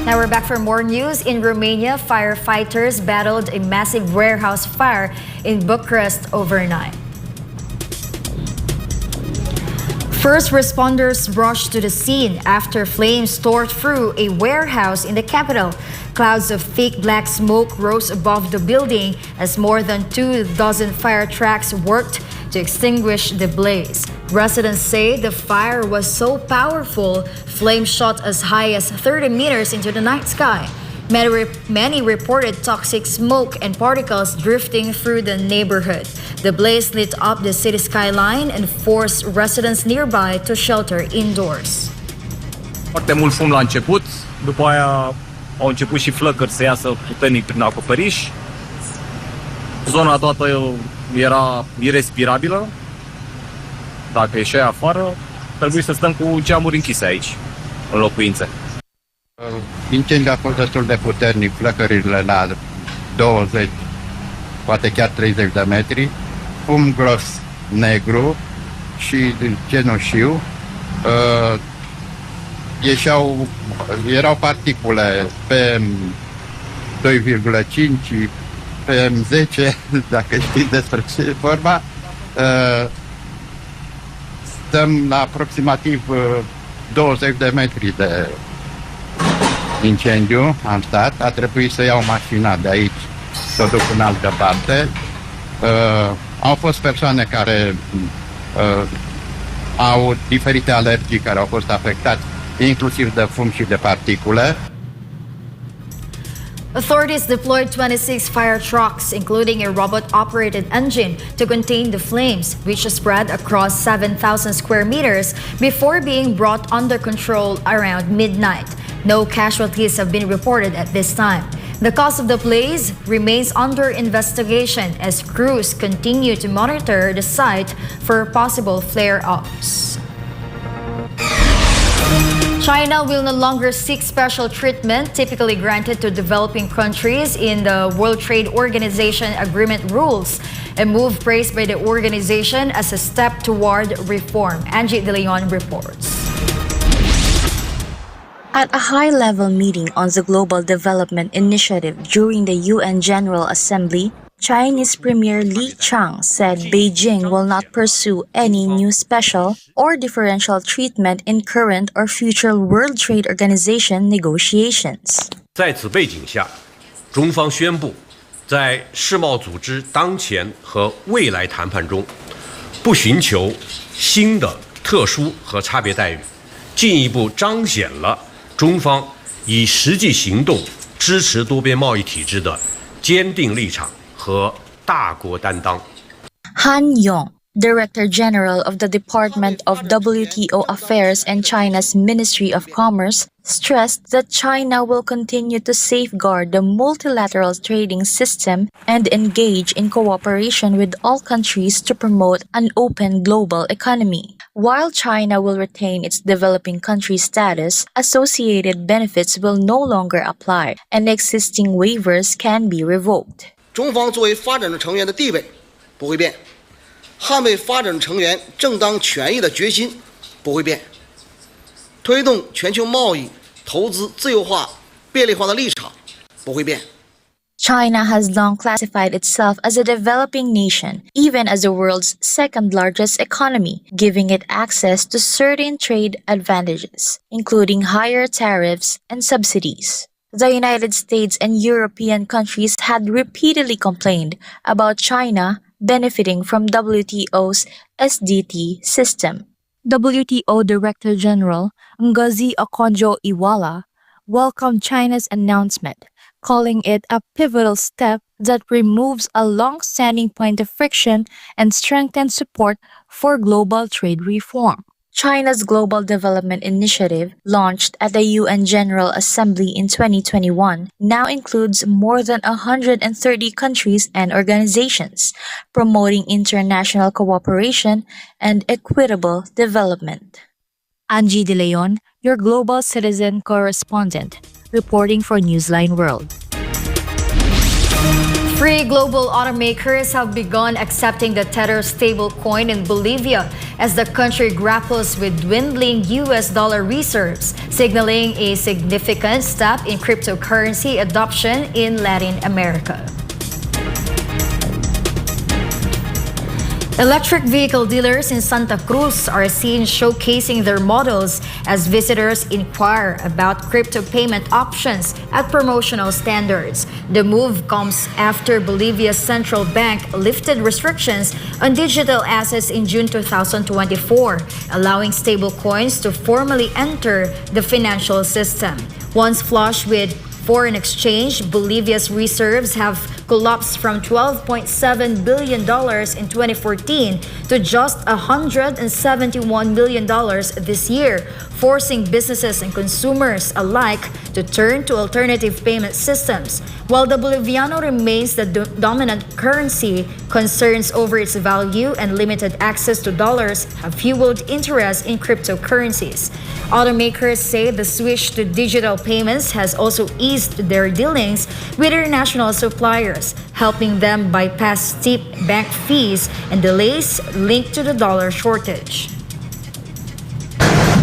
Now we're back for more news. In Romania, firefighters battled a massive warehouse fire in Bucharest overnight. First responders rushed to the scene after flames tore through a warehouse in the capital. Clouds of thick black smoke rose above the building as more than 24 fire trucks worked to extinguish the blaze. Residents say the fire was so powerful, flames shot as high as 30 meters into the night sky. Many reported toxic smoke and particles drifting through the neighborhood. The blaze lit up the city skyline and forced residents nearby to shelter indoors. Foarte mult fum la început, după aia au început și flăcări să iasă puternic prin acoperiș. Zona toată era irespirabilă. Dacă ieșeai afară, trebuie să stăm cu geamuri închise aici, în locuințe. Incendiul a fost destul de puternic, flăcările la 20, poate chiar 30 de metri, fum gros negru și cenușiu. Erau particule PM2,5, PM10, dacă știți despre ce e vorba. Stăm la aproximativ 20 de metri de incendiu, am stat, a trebuit să iau mașina de aici, să o duc în altă parte. Au fost persoane care au diferite alergii care au fost afectați, inclusiv de fum și de particule. Authorities deployed 26 fire trucks, including a robot-operated engine, to contain the flames, which spread across 7,000 square meters before being brought under control around midnight. No casualties have been reported at this time. The cause of the blaze remains under investigation as crews continue to monitor the site for possible flare-ups. China will no longer seek special treatment typically granted to developing countries in the World Trade Organization agreement rules, a move praised by the organization as a step toward reform. Angie De Leon reports. At a high-level meeting on the Global Development Initiative during the UN General Assembly, Chinese Premier Li Qiang said Beijing will not pursue any new special or differential treatment in current or future World Trade Organization negotiations. 在此背景下，中方宣布，在世贸组织当前和未来谈判中，不寻求新的特殊和差别待遇，进一步彰显了中方以实际行动支持多边贸易体制的坚定立场和大国担当。 Han Yong, Director General of the Department of WTO Affairs and China's Ministry of Commerce, stressed that China will continue to safeguard the multilateral trading system and engage in cooperation with all countries to promote an open global economy. While China will retain its developing country status, associated benefits will no longer apply, and existing waivers can be revoked. 中方作为发展中成员的地位不会变，捍卫发展中成员正当权益的决心不会变，推动全球贸易、投资自由化、便利化的立场不会变。 China has long classified itself as a developing nation, even as the world's second-largest economy, giving it access to certain trade advantages, including higher tariffs and subsidies. The United States and European countries had repeatedly complained about China benefiting from WTO's SDT system. WTO Director General Ngozi Okonjo-Iweala welcomed China's announcement, calling it a pivotal step that removes a long-standing point of friction and strengthens support for global trade reform. China's Global Development Initiative, launched at the UN General Assembly in 2021, now includes more than 130 countries and organizations, promoting international cooperation and equitable development. Angie De Leon, your Global Citizen correspondent, reporting for Newsline World. Three global automakers have begun accepting the Tether stablecoin in Bolivia as the country grapples with dwindling US dollar reserves, signaling a significant step in cryptocurrency adoption in Latin America. Electric vehicle dealers in Santa Cruz are seen showcasing their models as visitors inquire about crypto payment options at promotional standards. The move comes after Bolivia's central bank lifted restrictions on digital assets in June 2024, allowing stablecoins to formally enter the financial system. Once flush with foreign exchange, Bolivia's reserves have collapsed from $12.7 billion in 2014 to just $171 million this year, forcing businesses and consumers alike to turn to alternative payment systems. While the Boliviano remains the dominant currency, concerns over its value and limited access to dollars have fueled interest in cryptocurrencies. Automakers say the switch to digital payments has also eased their dealings with international suppliers, helping them bypass steep bank fees and delays linked to the dollar shortage.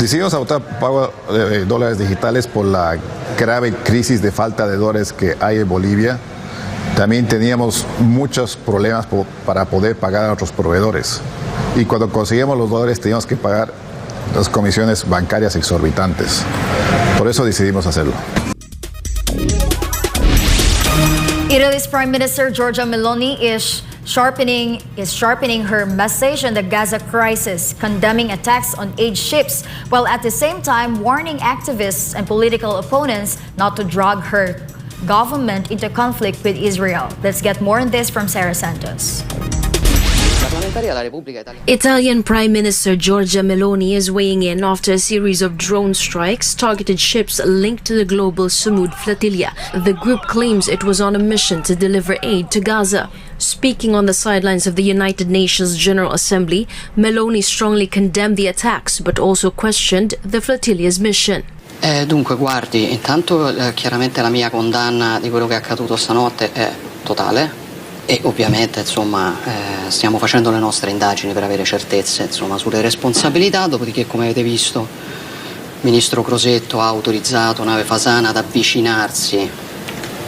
Decidimos adoptar pago de dólares digitales por la grave crisis de falta de dólares que hay en Bolivia. También teníamos muchos problemas para poder pagar a nuestros proveedores. Y cuando conseguimos los dólares teníamos que pagar las comisiones bancarias exorbitantes. Por eso decidimos hacerlo. Italy's Prime Minister Giorgia Meloni is sharpening her message on the Gaza crisis, condemning attacks on aid ships, while at the same time warning activists and political opponents not to drag her government into conflict with Israel. Let's get more on this from Sarah Santos. Italian Prime Minister Giorgia Meloni is weighing in after a series of drone strikes targeted ships linked to the global Sumud Flotilla. The group claims it was on a mission to deliver aid to Gaza. Speaking on the sidelines of the United Nations General Assembly, Meloni strongly condemned the attacks but also questioned the flotilla's mission. Dunque, guardi, intanto chiaramente la mia condanna di quello che è accaduto stanotte è totale. E ovviamente insomma stiamo facendo le nostre indagini per avere certezze insomma sulle responsabilità, dopodiché come avete visto il ministro Crosetto ha autorizzato nave Fasana ad avvicinarsi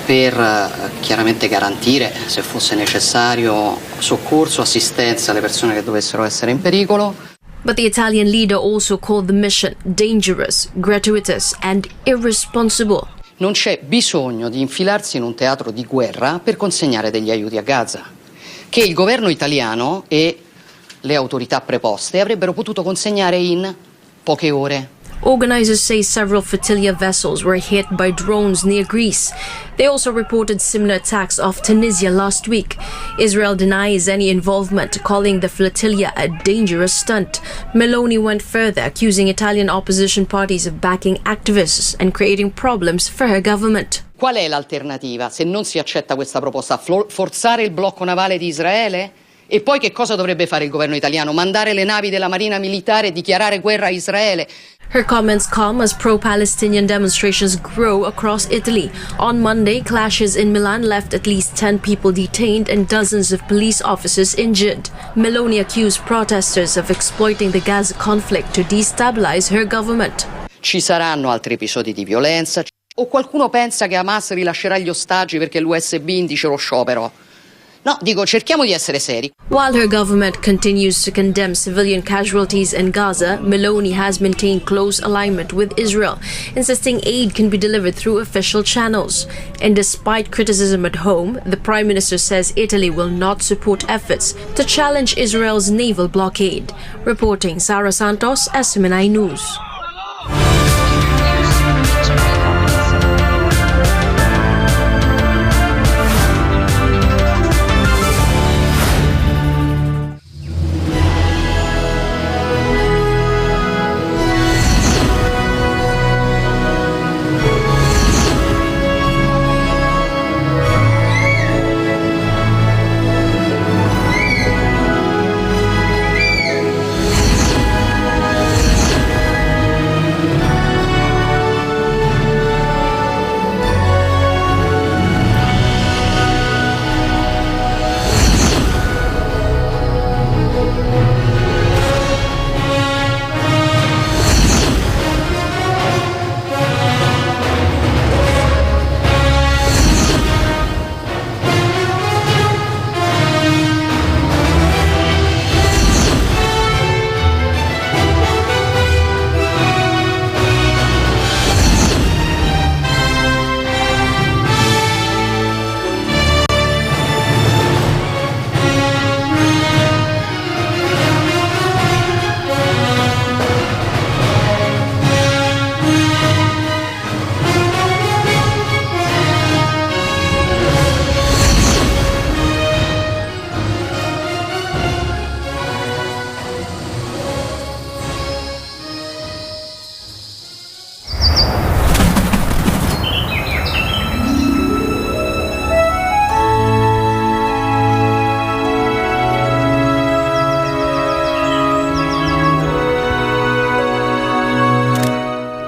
per chiaramente garantire, se fosse necessario, soccorso, assistenza alle persone che dovessero essere in pericolo. But the Italian leader also called the mission dangerous, gratuitous and irresponsible. Non c'è bisogno di infilarsi in un teatro di guerra per consegnare degli aiuti a Gaza, che il governo italiano e le autorità preposte avrebbero potuto consegnare in poche ore. Organizers say several flotilla vessels were hit by drones near Greece. They also reported similar attacks off Tunisia last week. Israel denies any involvement, calling the flotilla a dangerous stunt. Meloni went further, accusing Italian opposition parties of backing activists and creating problems for her government. Qual è l'alternativa se non si accetta questa proposta? Forzare il blocco navale di Israele? E poi che cosa dovrebbe fare il governo italiano? Mandare le navi della Marina Militare e dichiarare guerra a Israele? Her comments come as pro-Palestinian demonstrations grow across Italy. On Monday, clashes in Milan left at least 10 people detained and dozens of police officers injured. Meloni accused protesters of exploiting the Gaza conflict to destabilize her government. Ci saranno altri episodi di violenza? O qualcuno pensa che Hamas rilascerà gli ostaggi perché l'USB indice lo sciopero? No, dico, cerchiamo di essere seri. While her government continues to condemn civilian casualties in Gaza, Meloni has maintained close alignment with Israel, insisting aid can be delivered through official channels. And despite criticism at home, the Prime Minister says Italy will not support efforts to challenge Israel's naval blockade. Reporting Sarah Santos, SMNI News.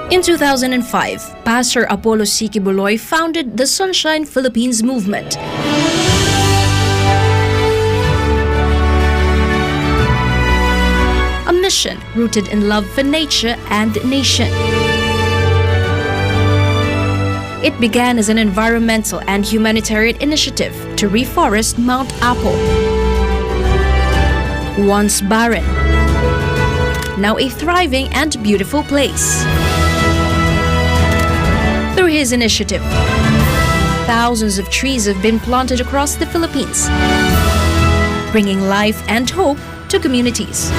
In 2005, Pastor Apollo Siki Boloy founded the Sunshine Philippines movement. A mission rooted in love for nature and nation. It began as an environmental and humanitarian initiative to reforest Mount Apo. Once barren, now a thriving and beautiful place. Through his initiative, thousands of trees have been planted across the Philippines, bringing life and hope to communities.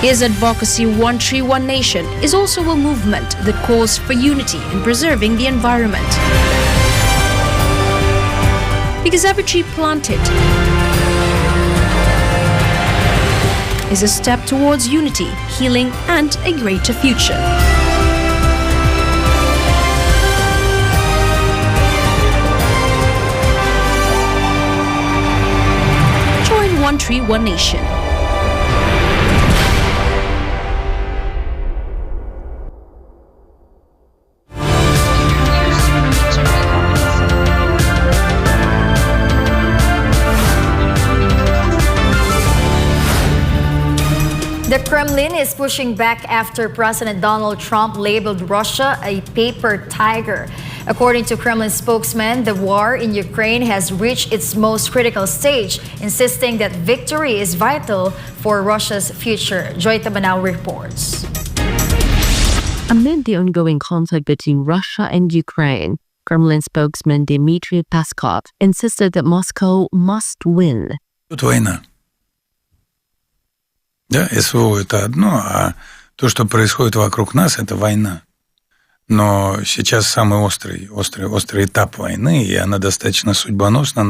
His advocacy, One Tree, One Nation, is also a movement that calls for unity in preserving the environment. Because every tree planted is a step towards unity, healing, and a greater future. Join One Tree, One Nation. The Kremlin is pushing back after President Donald Trump labeled Russia a paper tiger. According to Kremlin spokesman, the war in Ukraine has reached its most critical stage, insisting that victory is vital for Russia's future. Joy Tabanao reports. Amid the ongoing conflict between Russia and Ukraine, Kremlin spokesman Dmitry Peskov insisted that Moscow must win. Тут война. Да, СВО это одно, а то, что происходит вокруг нас, это война. Но сейчас самый острый этап войны, и она достаточно судьбоносна.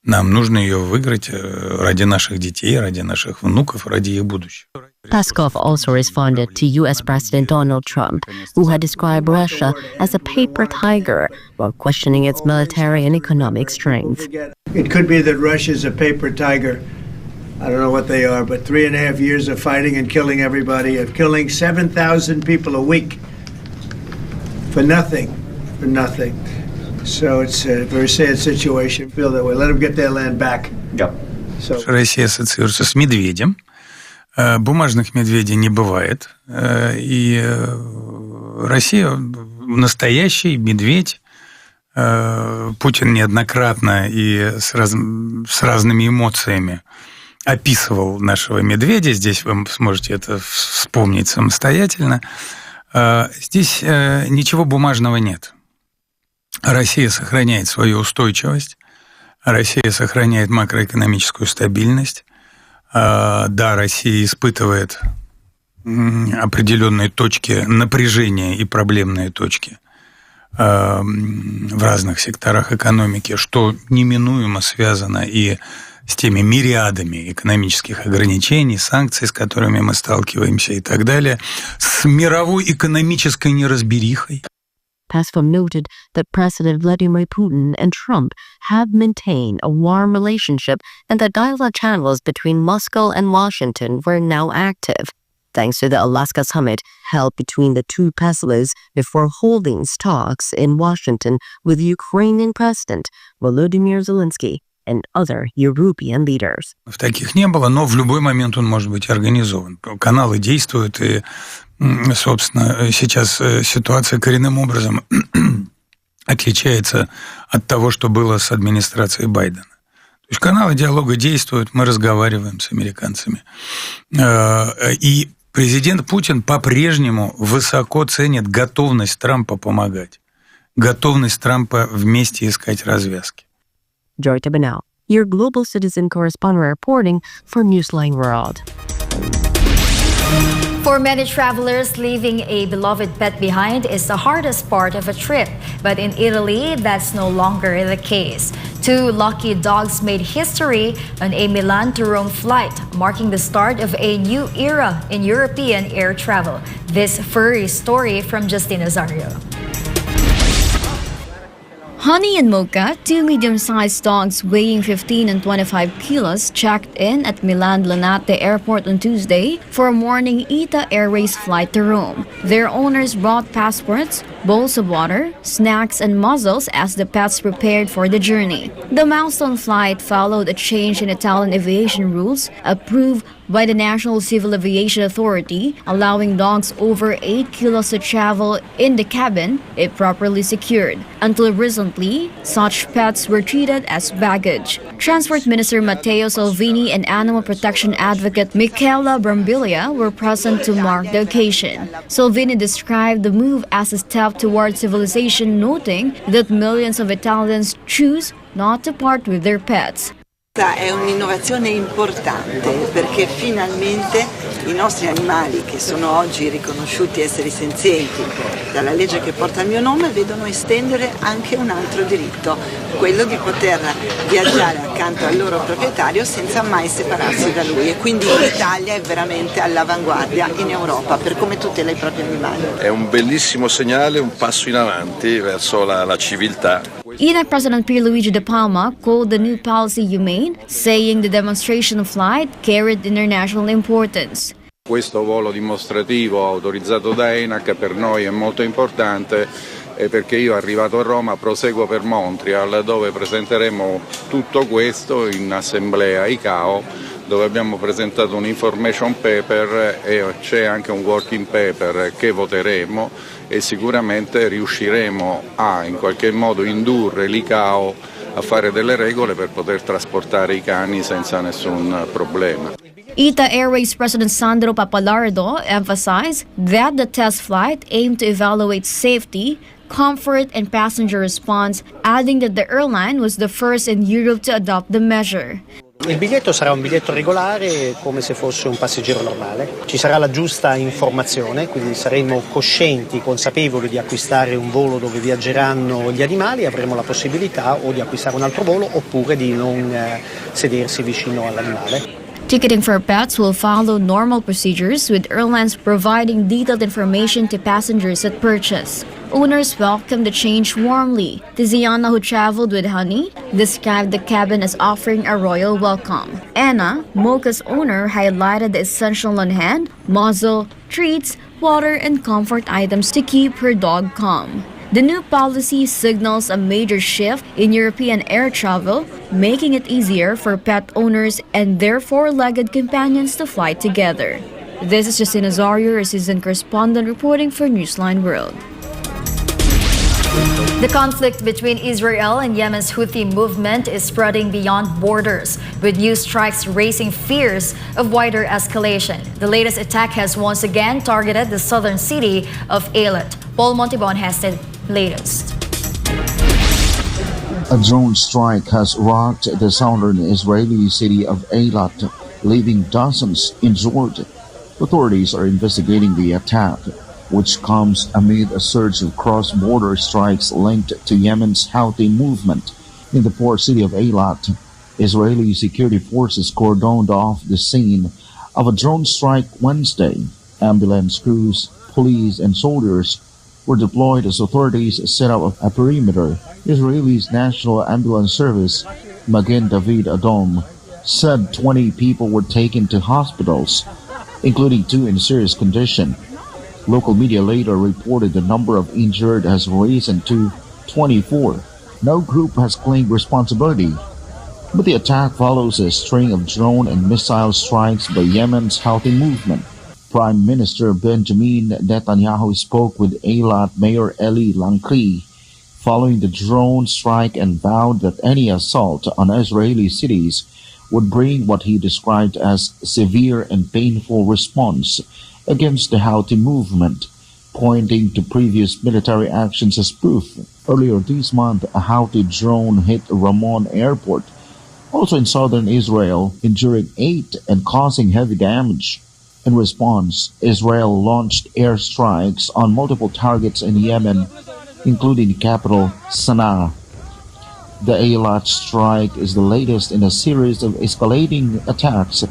Нам нужно ее выиграть ради наших детей, ради наших внуков, ради их будущего. Peskov also responded to U.S. President Donald Trump, who had described Russia as a paper tiger while questioning its military and economic strength. It could be that Russia is a paper tiger. I don't know what they are, but 3.5 years of fighting and killing everybody, of killing 7,000 people a week for nothing. So it's a very sad situation. Feel that way. Let them get their land back. Yep. Россия ассоциируется с медведем. Бумажных медведей не бывает. И Россия настоящий медведь. Путин неоднократно и с разными эмоциями описывал нашего медведя. Здесь вы сможете это вспомнить самостоятельно. Здесь ничего бумажного нет. Россия сохраняет свою устойчивость. Россия сохраняет макроэкономическую стабильность. Да, Россия испытывает определенные точки напряжения и проблемные точки в разных секторах экономики, что неминуемо связано и с теми мириадами экономических ограничений, санкций, с которыми мы сталкиваемся и так далее, с мировой экономической неразберихой. Peskov noted that President Vladimir Putin and Trump have maintained a warm relationship and that dialogue channels between Moscow and Washington were now active, thanks to the Alaska summit held between the two presidents before holding talks in Washington with Ukrainian President Volodymyr Zelensky and other European leaders. В таких не было, но в любой момент он может быть организован. Каналы действуют, и, собственно, сейчас ситуация коренным образом отличается от того, что было с администрацией Байдена. То есть каналы диалога действуют, мы разговариваем с американцами. И президент Путин по-прежнему высоко ценит готовность Трампа помогать, готовность Трампа вместе искать развязки. Joy Tabanao, your global citizen correspondent reporting for Newsline World. For many travelers, leaving a beloved pet behind is the hardest part of a trip. But in Italy, that's no longer the case. Two lucky dogs made history on a Milan to Rome flight, marking the start of a new era in European air travel. This furry story from Justin Nazario. Honey and Mocha, two medium-sized dogs weighing 15 and 25 kilos, checked in at Milan Linate Airport on Tuesday for a morning ITA Airways flight to Rome. Their owners brought passports, bowls of water, snacks, and muzzles as the pets prepared for the journey. The milestone flight followed a change in Italian aviation rules approved by the National Civil Aviation Authority, allowing dogs over 8 kilos to travel in the cabin if properly secured. Until recently, such pets were treated as baggage. Transport Minister Matteo Salvini and animal protection advocate Michela Brambilla were present to mark the occasion. Salvini described the move as a step toward civilization, noting that millions of Italians choose not to part with their pets. È un'innovazione importante perché finalmente i nostri animali, che sono oggi riconosciuti esseri senzienti dalla legge che porta il mio nome, vedono estendere anche un altro diritto, quello di poter viaggiare accanto al loro proprietario senza mai separarsi da lui, e quindi l'Italia è veramente all'avanguardia in Europa per come tutela i propri animali. È un bellissimo segnale, un passo in avanti verso la civiltà. INAC President Pierluigi De Palma called the new policy humane, saying the demonstration flight carried international importance. Questo volo dimostrativo autorizzato da ENAC per noi è molto importante, perché io, arrivato a Roma, proseguo per Montreal, dove presenteremo tutto questo in assemblea ICAO, dove abbiamo presentato un information paper e c'è anche un working paper che voteremo, e sicuramente riusciremo a in qualche modo indurre l'ICAO a fare delle regole per poter trasportare i cani senza nessun problema. ITA Airways President Sandro Papalardo emphasized that the test flight aimed to evaluate safety, comfort, and passenger response, adding that the airline was the first in Europe to adopt the measure. Il biglietto sarà un biglietto regolare, come se fosse un passeggero normale. Ci sarà la giusta informazione, quindi saremo coscienti, consapevoli di acquistare un volo dove viaggeranno gli animali, avremo la possibilità o di acquistare un altro volo oppure di non sedersi vicino all'animale. Ticketing for pets will follow normal procedures, with airlines providing detailed information to passengers at purchase. Owners welcomed the change warmly. Tiziana, who traveled with Honey, described the cabin as offering a royal welcome. Anna, Mocha's owner, highlighted the essential on hand, muzzle, treats, water, and comfort items to keep her dog calm. The new policy signals a major shift in European air travel, making it easier for pet owners and their four-legged companions to fly together. This is Justina Zario, a seasoned correspondent reporting for Newsline World. The conflict between Israel and Yemen's Houthi movement is spreading beyond borders, with new strikes raising fears of wider escalation. The latest attack has once again targeted the southern city of Eilat. Paul Montibon has the latest. A drone strike has rocked the southern Israeli city of Eilat, leaving dozens injured. Authorities are investigating the attack, which comes amid a surge of cross-border strikes linked to Yemen's Houthi movement. In the port city of Eilat, Israeli security forces cordoned off the scene of a drone strike Wednesday. Ambulance crews, police, and soldiers were deployed as authorities set up a perimeter. Israel's National Ambulance Service, Magen David Adom, said 20 people were taken to hospitals, including 2 in serious condition. Local media later reported the number of injured has risen to 24. No group has claimed responsibility, but the attack follows a string of drone and missile strikes by Yemen's Houthi movement. Prime Minister Benjamin Netanyahu spoke with Eilat Mayor Eli Lankri following the drone strike and vowed that any assault on Israeli cities would bring what he described as severe and painful response against the Houthi movement, pointing to previous military actions as proof. Earlier this month, a Houthi drone hit Ramon Airport, also in southern Israel, injuring 8 and causing heavy damage. In response, Israel launched airstrikes on multiple targets in Yemen, including the capital Sana'a. The Eilat strike is the latest in a series of escalating attacks,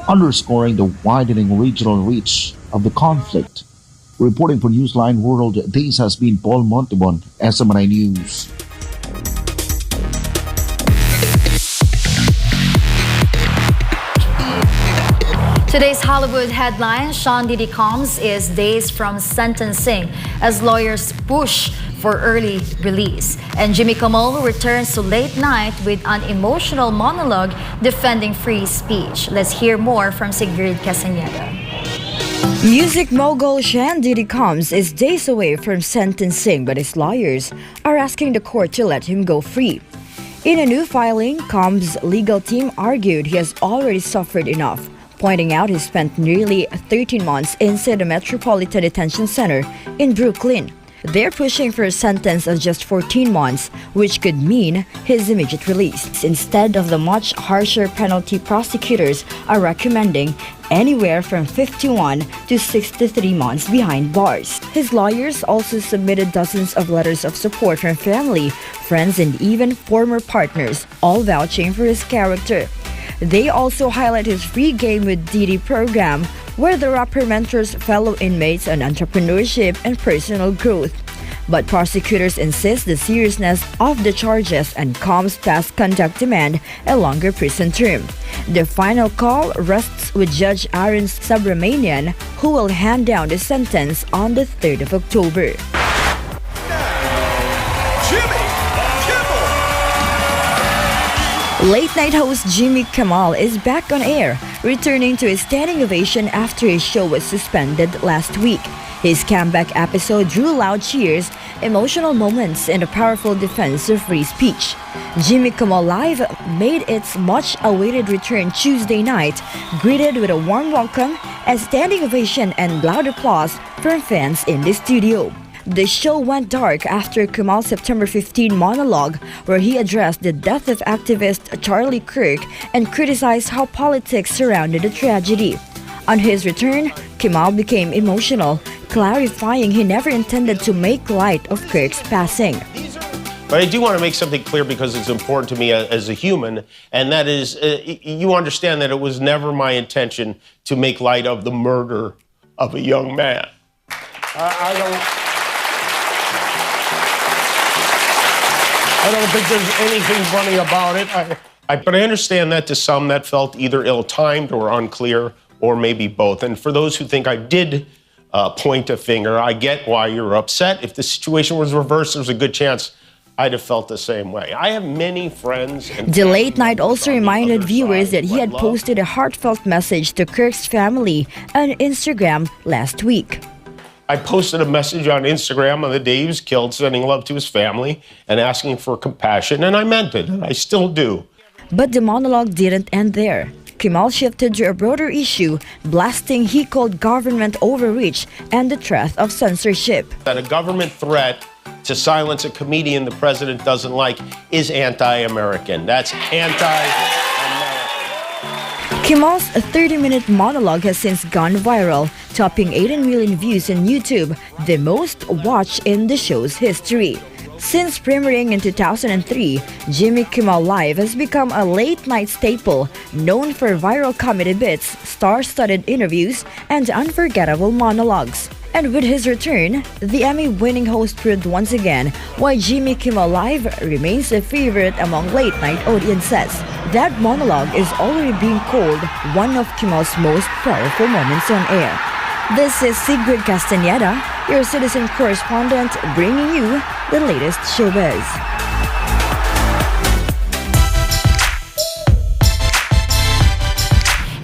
underscoring the widening regional reach of the conflict. Reporting for Newsline World, this has been Paul Montibon, SMNI News. Today's Hollywood headline, Sean Diddy Combs is days from sentencing as lawyers push for early release. And Jimmy Kimmel returns to late night with an emotional monologue defending free speech. Let's hear more from Sigrid Castañeda. Music mogul Sean Diddy Combs is days away from sentencing, but his lawyers are asking the court to let him go free. In a new filing, Combs' legal team argued he has already suffered enough, pointing out he spent nearly 13 months inside the Metropolitan Detention Center in Brooklyn. They're pushing for a sentence of just 14 months, which could mean his immediate release. Instead of the much harsher penalty prosecutors are recommending, anywhere from 51 to 63 months behind bars. His lawyers also submitted dozens of letters of support from family, friends, and even former partners, all vouching for his character. They also highlight his Free Game with Didi program, where the rapper mentors fellow inmates on entrepreneurship and personal growth. But prosecutors insist the seriousness of the charges and Combs' past conduct demand a longer prison term. The final call rests with Judge Aaron Subramanian, who will hand down the sentence on the 3rd of October. Late-night host Jimmy Kimmel is back on air, returning to his standing ovation after his show was suspended last week. His comeback episode drew loud cheers, emotional moments, and a powerful defense of free speech. Jimmy Kimmel Live made its much-awaited return Tuesday night, greeted with a warm welcome, a standing ovation, and loud applause from fans in the studio. The show went dark after Kimmel's September 15 monologue, where he addressed the death of activist Charlie Kirk and criticized how politics surrounded the tragedy. On his return, Kimmel became emotional, clarifying he never intended to make light of Kirk's passing. But I do want to make something clear because it's important to me as a human, and that is, you understand that it was never my intention to make light of the murder of a young man. I don't think there's anything funny about it. But I understand that to some that felt either ill-timed or unclear, or maybe both. And for those who think I did point a finger, I get why you're upset. If the situation was reversed, there's a good chance I'd have felt the same way. I have many friends. The late night also reminded viewers that he had posted a heartfelt message to Kirk's family on Instagram last week. I posted a message on Instagram on the day he was killed, sending love to his family and asking for compassion, and I meant it, and I still do. But the monologue didn't end there. Kimmel shifted to a broader issue, blasting he called government overreach and the threat of censorship. That a government threat to silence a comedian the president doesn't like is anti-American. That's anti-American. Kimmel's 30-minute monologue has since gone viral, topping 18 million views on YouTube, the most watched in the show's history. Since premiering in 2003, Jimmy Kimmel Live has become a late-night staple, known for viral comedy bits, star-studded interviews, and unforgettable monologues. And with his return, the Emmy-winning host proved once again why Jimmy Kimmel Live remains a favorite among late-night audiences. That monologue is already being called one of Kimmel's most powerful moments on air. This is Sigrid Castañeda, your citizen correspondent, bringing you the latest showbiz.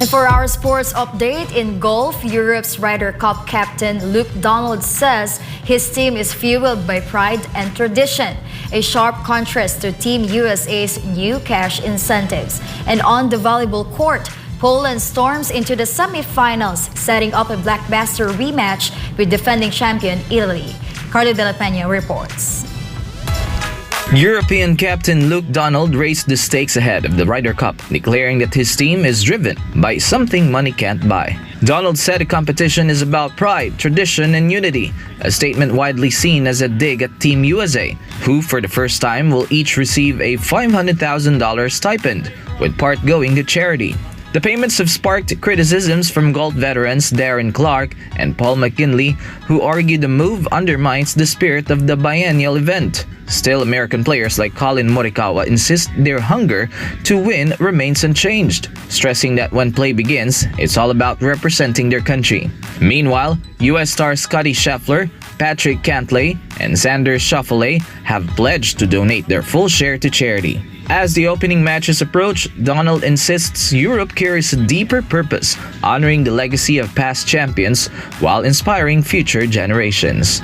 And for our sports update, in golf, Europe's Ryder Cup captain Luke Donald says his team is fueled by pride and tradition, a sharp contrast to Team USA's new cash incentives. And on the volleyball court, Poland storms into the semifinals, setting up a blockbuster rematch with defending champion Italy. Carlo De La Peña reports. European captain Luke Donald raised the stakes ahead of the Ryder Cup, declaring that his team is driven by something money can't buy. Donald said the competition is about pride, tradition, and unity, a statement widely seen as a dig at Team USA, who for the first time will each receive a $500,000 stipend, with part going to charity. The payments have sparked criticisms from golf veterans Darren Clarke and Paul McKinley, who argue the move undermines the spirit of the biennial event. Still, American players like Colin Morikawa insist their hunger to win remains unchanged, stressing that when play begins, it's all about representing their country. Meanwhile, U.S. stars Scottie Scheffler, Patrick Cantlay, and Xander Schauffele have pledged to donate their full share to charity. As the opening matches approach, Donald insists Europe carries a deeper purpose, honoring the legacy of past champions while inspiring future generations.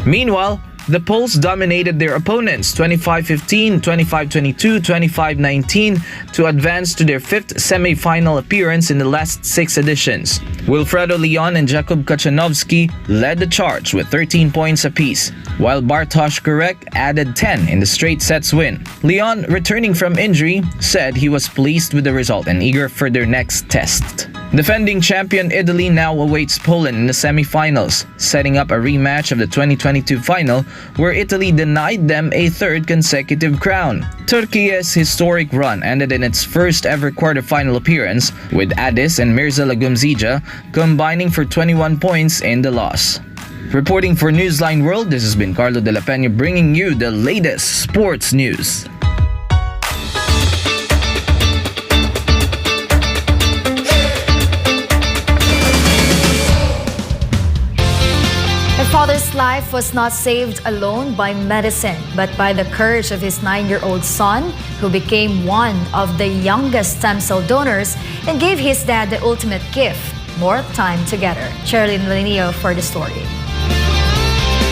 Meanwhile, The Poles dominated their opponents 25-15, 25-22, 25-19 to advance to their fifth semi-final appearance in the last 6 editions. Wilfredo Leon and Jakub Kachanovski led the charge with 13 points apiece, while Bartosz Gurek added 10 in the straight sets win. Leon, returning from injury, said he was pleased with the result and eager for their next test. Defending champion Italy now awaits Poland in the semi-finals, setting up a rematch of the 2022 final where Italy denied them a third consecutive crown. Turkey's historic run ended in its first ever quarterfinal appearance, with Addis and Mirza Lagumzija combining for 21 points in the loss. Reporting for Newsline World, this has been Carlo De La Peña bringing you the latest sports news. Her father's life was not saved alone by medicine, but by the courage of his 9-year-old son, who became one of the youngest stem cell donors and gave his dad the ultimate gift, more time together. Sherilyn Valenio for the story.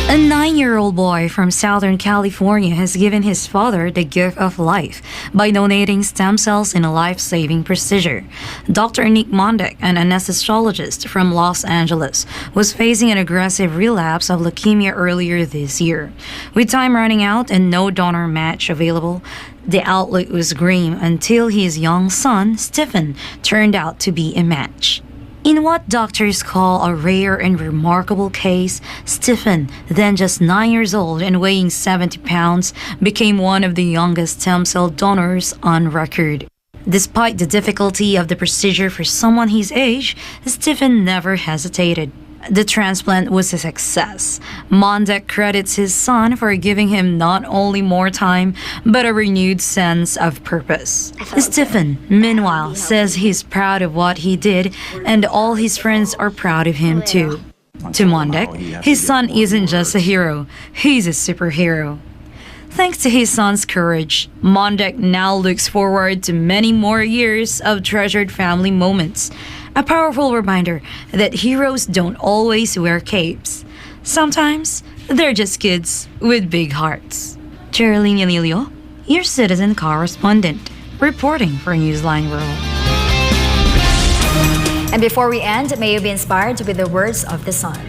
A 9-year-old boy from Southern California has given his father the gift of life by donating stem cells in a life-saving procedure. Dr. Nick Mondek, an anesthesiologist from Los Angeles, was facing an aggressive relapse of leukemia earlier this year. With time running out and no donor match available, the outlook was grim until his young son, Stephen, turned out to be a match. In what doctors call a rare and remarkable case, Stephen, then just 9 years old and weighing 70 pounds, became one of the youngest stem cell donors on record. Despite the difficulty of the procedure for someone his age, Stephen never hesitated. The transplant was a success. Mondek credits his son for giving him not only more time, but a renewed sense of purpose. Stephen, meanwhile, says he's proud of what he did, and all his friends are proud of him too. To Mondek, his son isn't just a hero, he's a superhero. Thanks to his son's courage, Mondek now looks forward to many more years of treasured family moments. A powerful reminder that heroes don't always wear capes. Sometimes, they're just kids with big hearts. Sherilyn Valenio, your citizen correspondent, reporting for Newsline World. And before we end, may you be inspired with the words of the Son.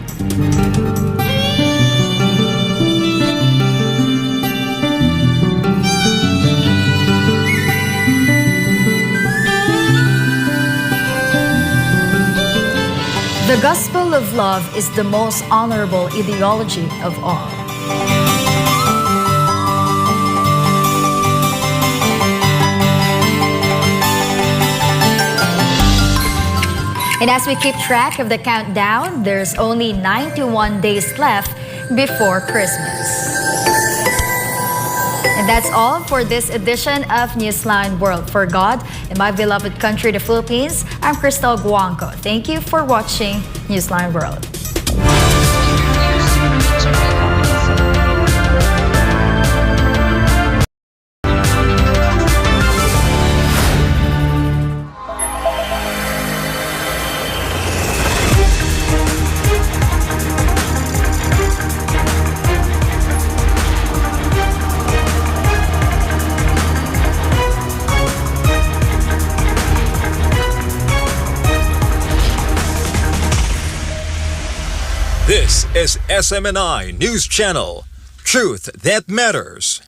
The gospel of love is the most honorable ideology of all. And as we keep track of the countdown, there's only 91 days left before Christmas. And that's all for this edition of Newsline World. For God and my beloved country, the Philippines, I'm Kristel Guangco. Thank you for watching Newsline World. This is SMNI News Channel. Truth that matters.